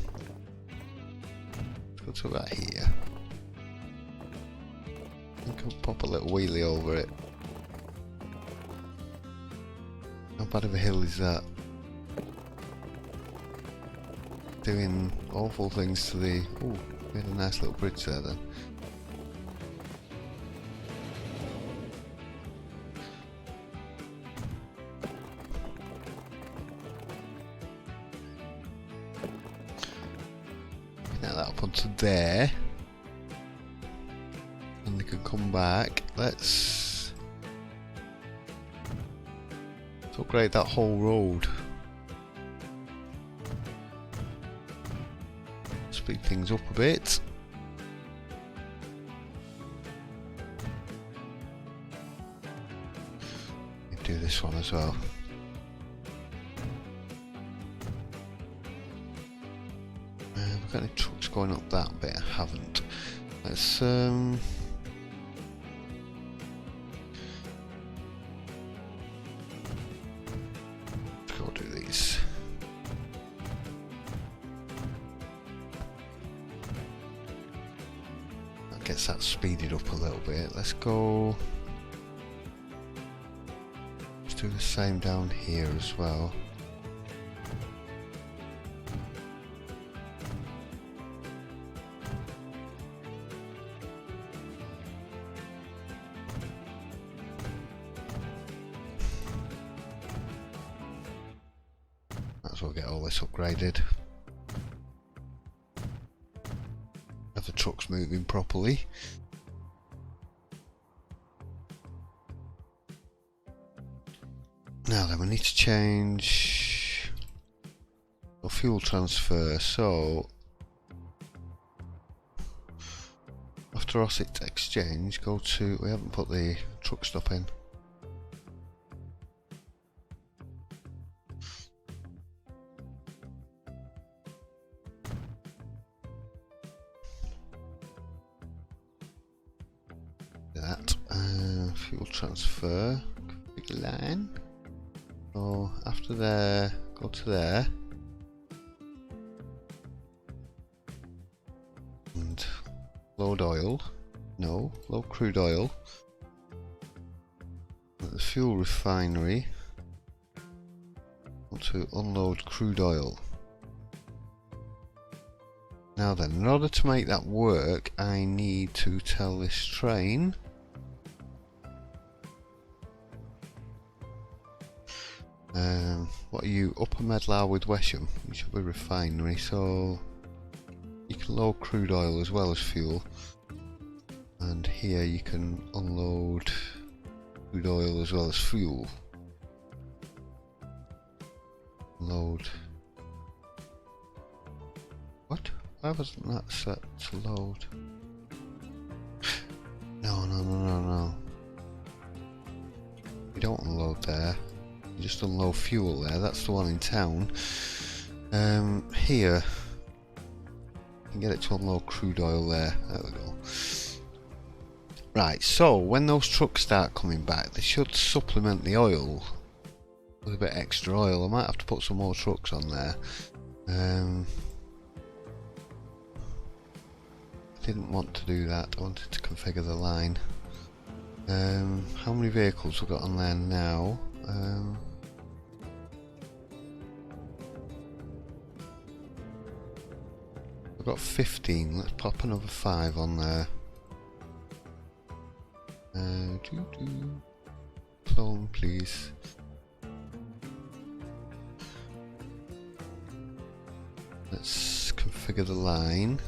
to that here. I think I'll pop a little wheelie over it. How bad of a hill is that? Doing awful things to the... Ooh, we had a nice little bridge there then. Now that up onto there. And they can come back. Let's upgrade that whole road. Speed things up a bit. this one as well. Have I got any trucks going up that bit? I haven't. Let's go do these. That gets that speeded up a little bit. Let's go. Let's do the same down here as well. We'll get all this upgraded. Have the trucks moving properly. Now then, we need to change the fuel transfer. So after Osset Exchange, go to. We haven't put the truck stop in. Fuel transfer, configure line. So after there, go to there, and load oil. No, load crude oil. At the fuel refinery, want to unload crude oil. Now then, in order to make that work, I need to tell this train. What are you? Upper Medlar with Wesham? You should be refinery, so you can load crude oil as well as fuel. And here you can unload crude oil as well as fuel. Load. What? Why wasn't that set to load? No. You don't unload there. You just unload fuel there. That's the one in town. Here, you can get it to unload crude oil there. There we go. Right, so when those trucks start coming back, they should supplement the oil with a bit extra oil. I might have to put some more trucks on there. I didn't want to do that. I wanted to configure the line. How many vehicles we've got on there now? We've got 15. Let's pop another 5 on there. Clone, please. Let's configure the line.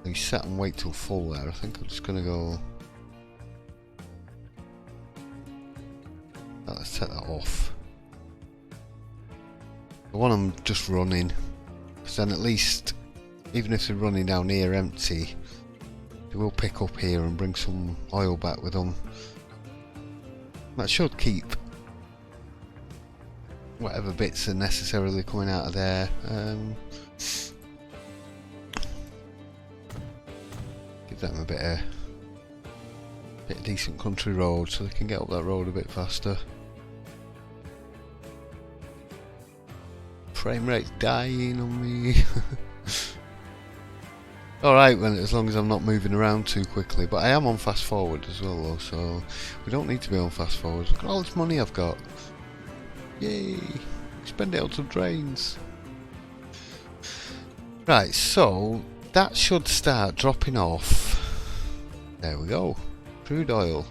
You set and wait till full there. I think I'm just gonna go. Let's set that off. The one I'm just running, because then at least, even if they're running down here empty, they will pick up here and bring some oil back with them. That should keep whatever bits are necessarily coming out of there. Give them a bit of decent country road so they can get up that road a bit faster. Frame rate's dying on me. Alright, well, as long as I'm not moving around too quickly. But I am on fast forward as well though, so we don't need to be on fast forward. Look at all this money I've got. Yay! Spend it on some trains. Right, so that should start dropping off. There we go. Crude oil.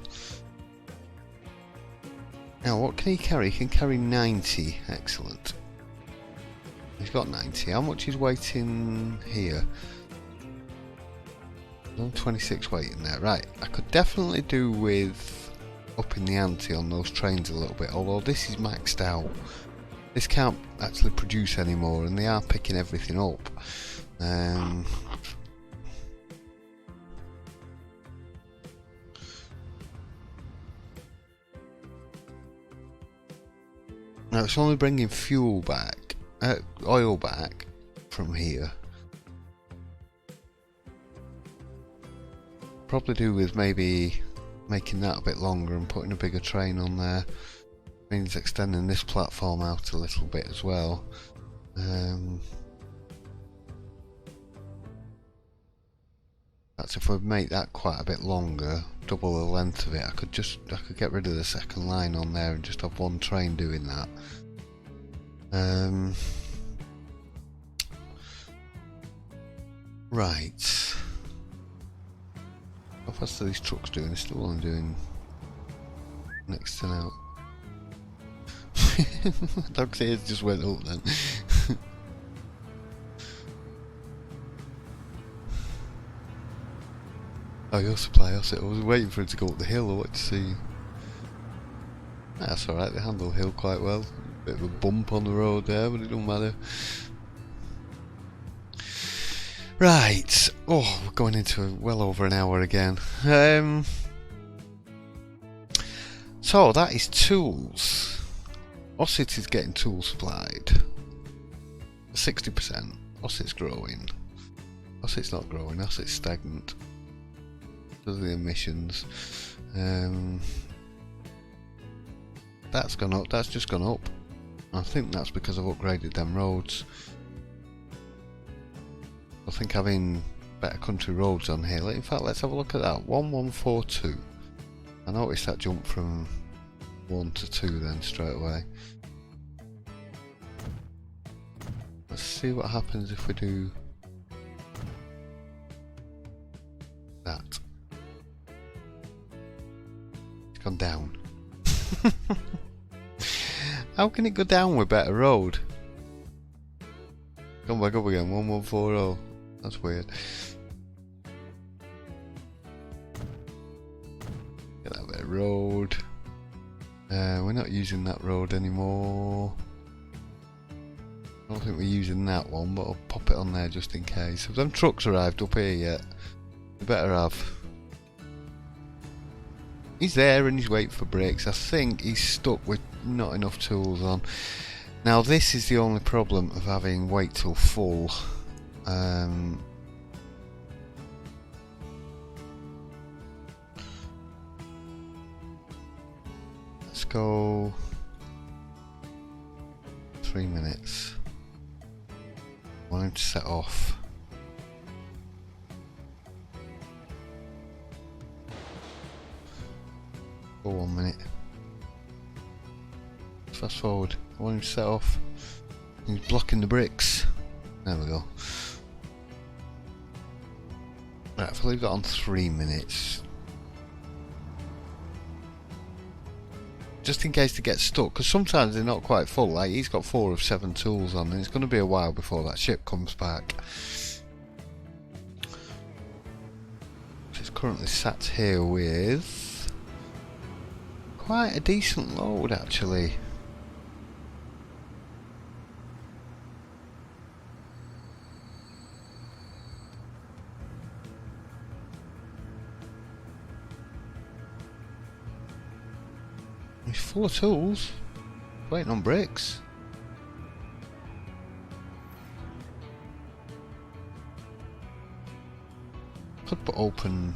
Now what can he carry? He can carry 90. Excellent. He's got 90. How much is waiting here? 26 waiting there. Right, I could definitely do with upping the ante on those trains a little bit, although this is maxed out. This can't actually produce anymore and they are picking everything up. Now it's only bringing fuel back, oil back from here. Probably do with maybe making that a bit longer and putting a bigger train on there. Means extending this platform out a little bit as well. That's if we make that quite a bit longer, double the length of it. I could get rid of the second line on there and just have one train doing that. Right. How fast are these trucks doing? They're still only doing next to now. Dog's ears just went up then. Oh, your supply asset. I was waiting for it to go up the hill. I wanted to see. That's alright, they handle the hill quite well. Bit of a bump on the road there, but it don't matter. Right. Oh, we're going into well over an hour again. So, that is tools. Osset is getting tools supplied. 60%. Osset's growing. Osset's not growing, Osset's stagnant. Because of the emissions. That's gone up, that's just gone up. I think that's because I've upgraded them roads. I think having better country roads on here. In fact, let's have a look at that. 1142. I noticed that jump from 1 to 2 then straight away. Let's see what happens if we do that. It's gone down. How can it go down with better road? Come back up again, 1140. That's weird. Get that better road. We're not using that road anymore. I don't think we're using that one, but I'll pop it on there just in case. Have them trucks arrived up here yet? We better have. He's there and he's waiting for brakes. I think he's stuck with not enough tools on. Now this is the only problem of having wait till full. Let's go 3 minutes. I want him to set off. For 1 minute. Fast forward. I want him to set off. He's blocking the bricks. There we go. Right, if I leave that on 3 minutes. Just in case they get stuck, because sometimes they're not quite full. Like he's got 4 of 7 tools on, and it's going to be a while before that ship comes back. It's currently sat here with quite a decent load actually. He's full of tools, waiting on bricks. Could put open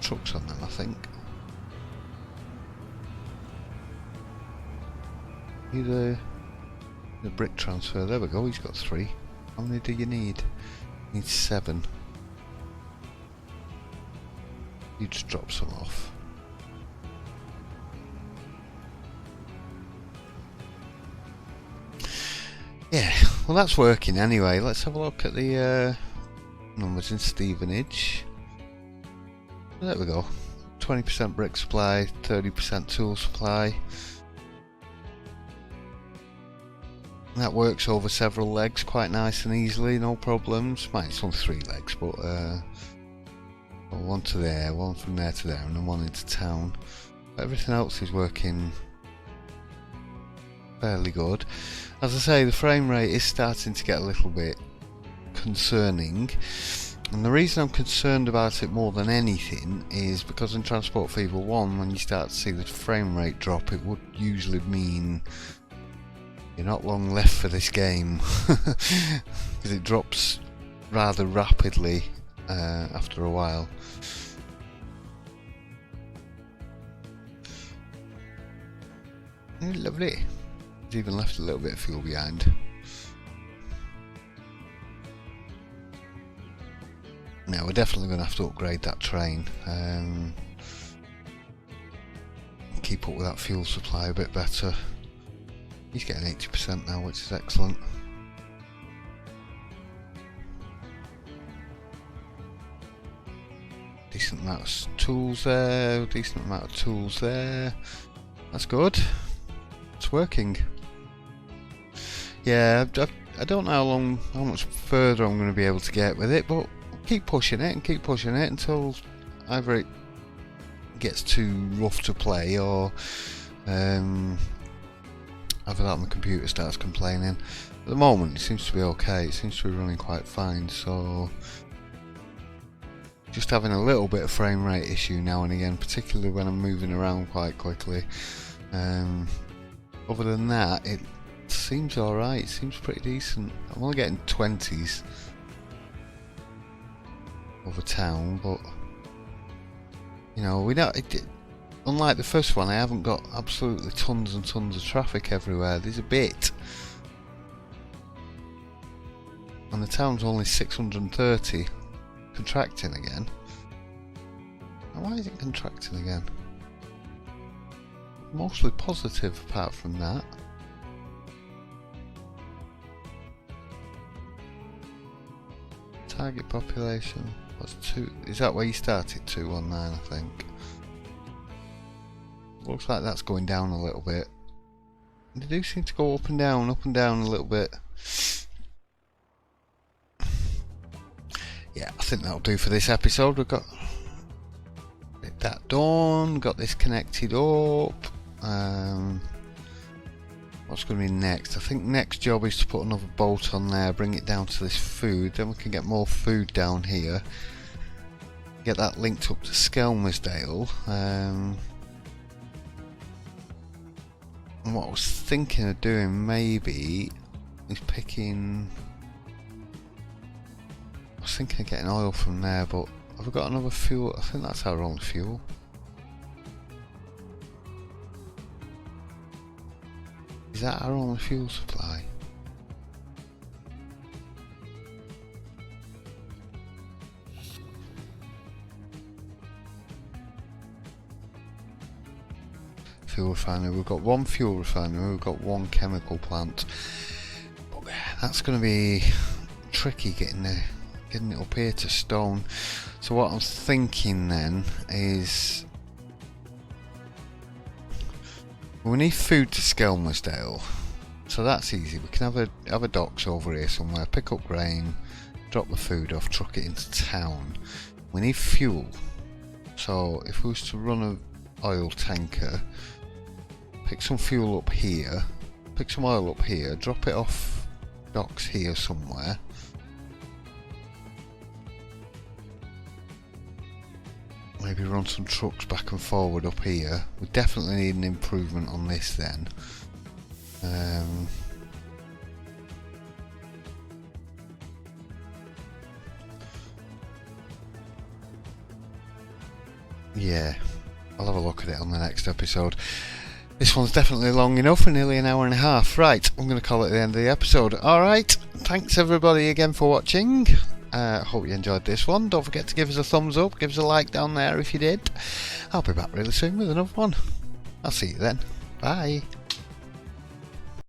trucks on them, I think. Need a brick transfer. There we go. He's got 3. How many do you need? Need 7. You just drop some off. Yeah, well that's working anyway. Let's have a look at the numbers in Stevenage. There we go. 20% brick supply, 30% tool supply. That works over several legs quite nice and easily, no problems. Might it's only 3 legs, but one to there, one from there to there, and then one into town. But everything else is working fairly good. As I say, the frame rate is starting to get a little bit concerning, and the reason I'm concerned about it more than anything is because in Transport Fever 1, when you start to see the frame rate drop, it would usually mean you're not long left for this game, because it drops rather rapidly after a while. Lovely. It's even left a little bit of fuel behind. Now we're definitely going to have to upgrade that train. Keep up with that fuel supply a bit better. He's getting 80% now, which is excellent. Decent amount of tools there, decent amount of tools there. That's good. It's working. Yeah, I don't know how much further I'm going to be able to get with it, but keep pushing it and keep pushing it until either it gets too rough to play, or either that my computer starts complaining. At the moment it seems to be okay, it seems to be running quite fine, so just having a little bit of frame rate issue now and again, particularly when I'm moving around quite quickly. Other than that, it seems alright, it seems pretty decent. I'm only getting 20s over town, but you know, we don't. Unlike the first one, I haven't got absolutely tons and tons of traffic everywhere. There's a bit, and the town's only 630. Contracting again. Now, why is it contracting again? Mostly positive apart from that. Target population. What's 2? Is that where you started? 219, I think. Looks like that's going down a little bit. They do seem to go up and down a little bit. Yeah, I think that'll do for this episode. We've got that done, got this connected up. What's going to be next? I think next job is to put another bolt on there, bring it down to this food, then we can get more food down here, get that linked up to Skelmersdale. And what I was thinking of doing maybe is picking, I was thinking of getting oil from there, but have we got another fuel? I think that's our own fuel. Is that our only fuel supply? Fuel refinery. We've got one fuel refinery, we've got one chemical plant. But that's going to be tricky getting it up here to stone. So what I'm thinking then is, we need food to Skelmersdale, so that's easy. We can have a docks over here somewhere, pick up grain, drop the food off, truck it into town. We need fuel, so if we was to run an oil tanker, pick some fuel up here, pick some oil up here, drop it off docks here somewhere. Maybe run some trucks back and forward up here. We definitely need an improvement on this then. Yeah, I'll have a look at it on the next episode. This one's definitely long enough, for nearly an hour and a half. Right, I'm going to call it the end of the episode. Alright, thanks everybody again for watching. Hope you enjoyed this one. Don't forget to give us a thumbs up, give us a like down there if you did. I'll be back really soon with another one. I'll see you then. Bye.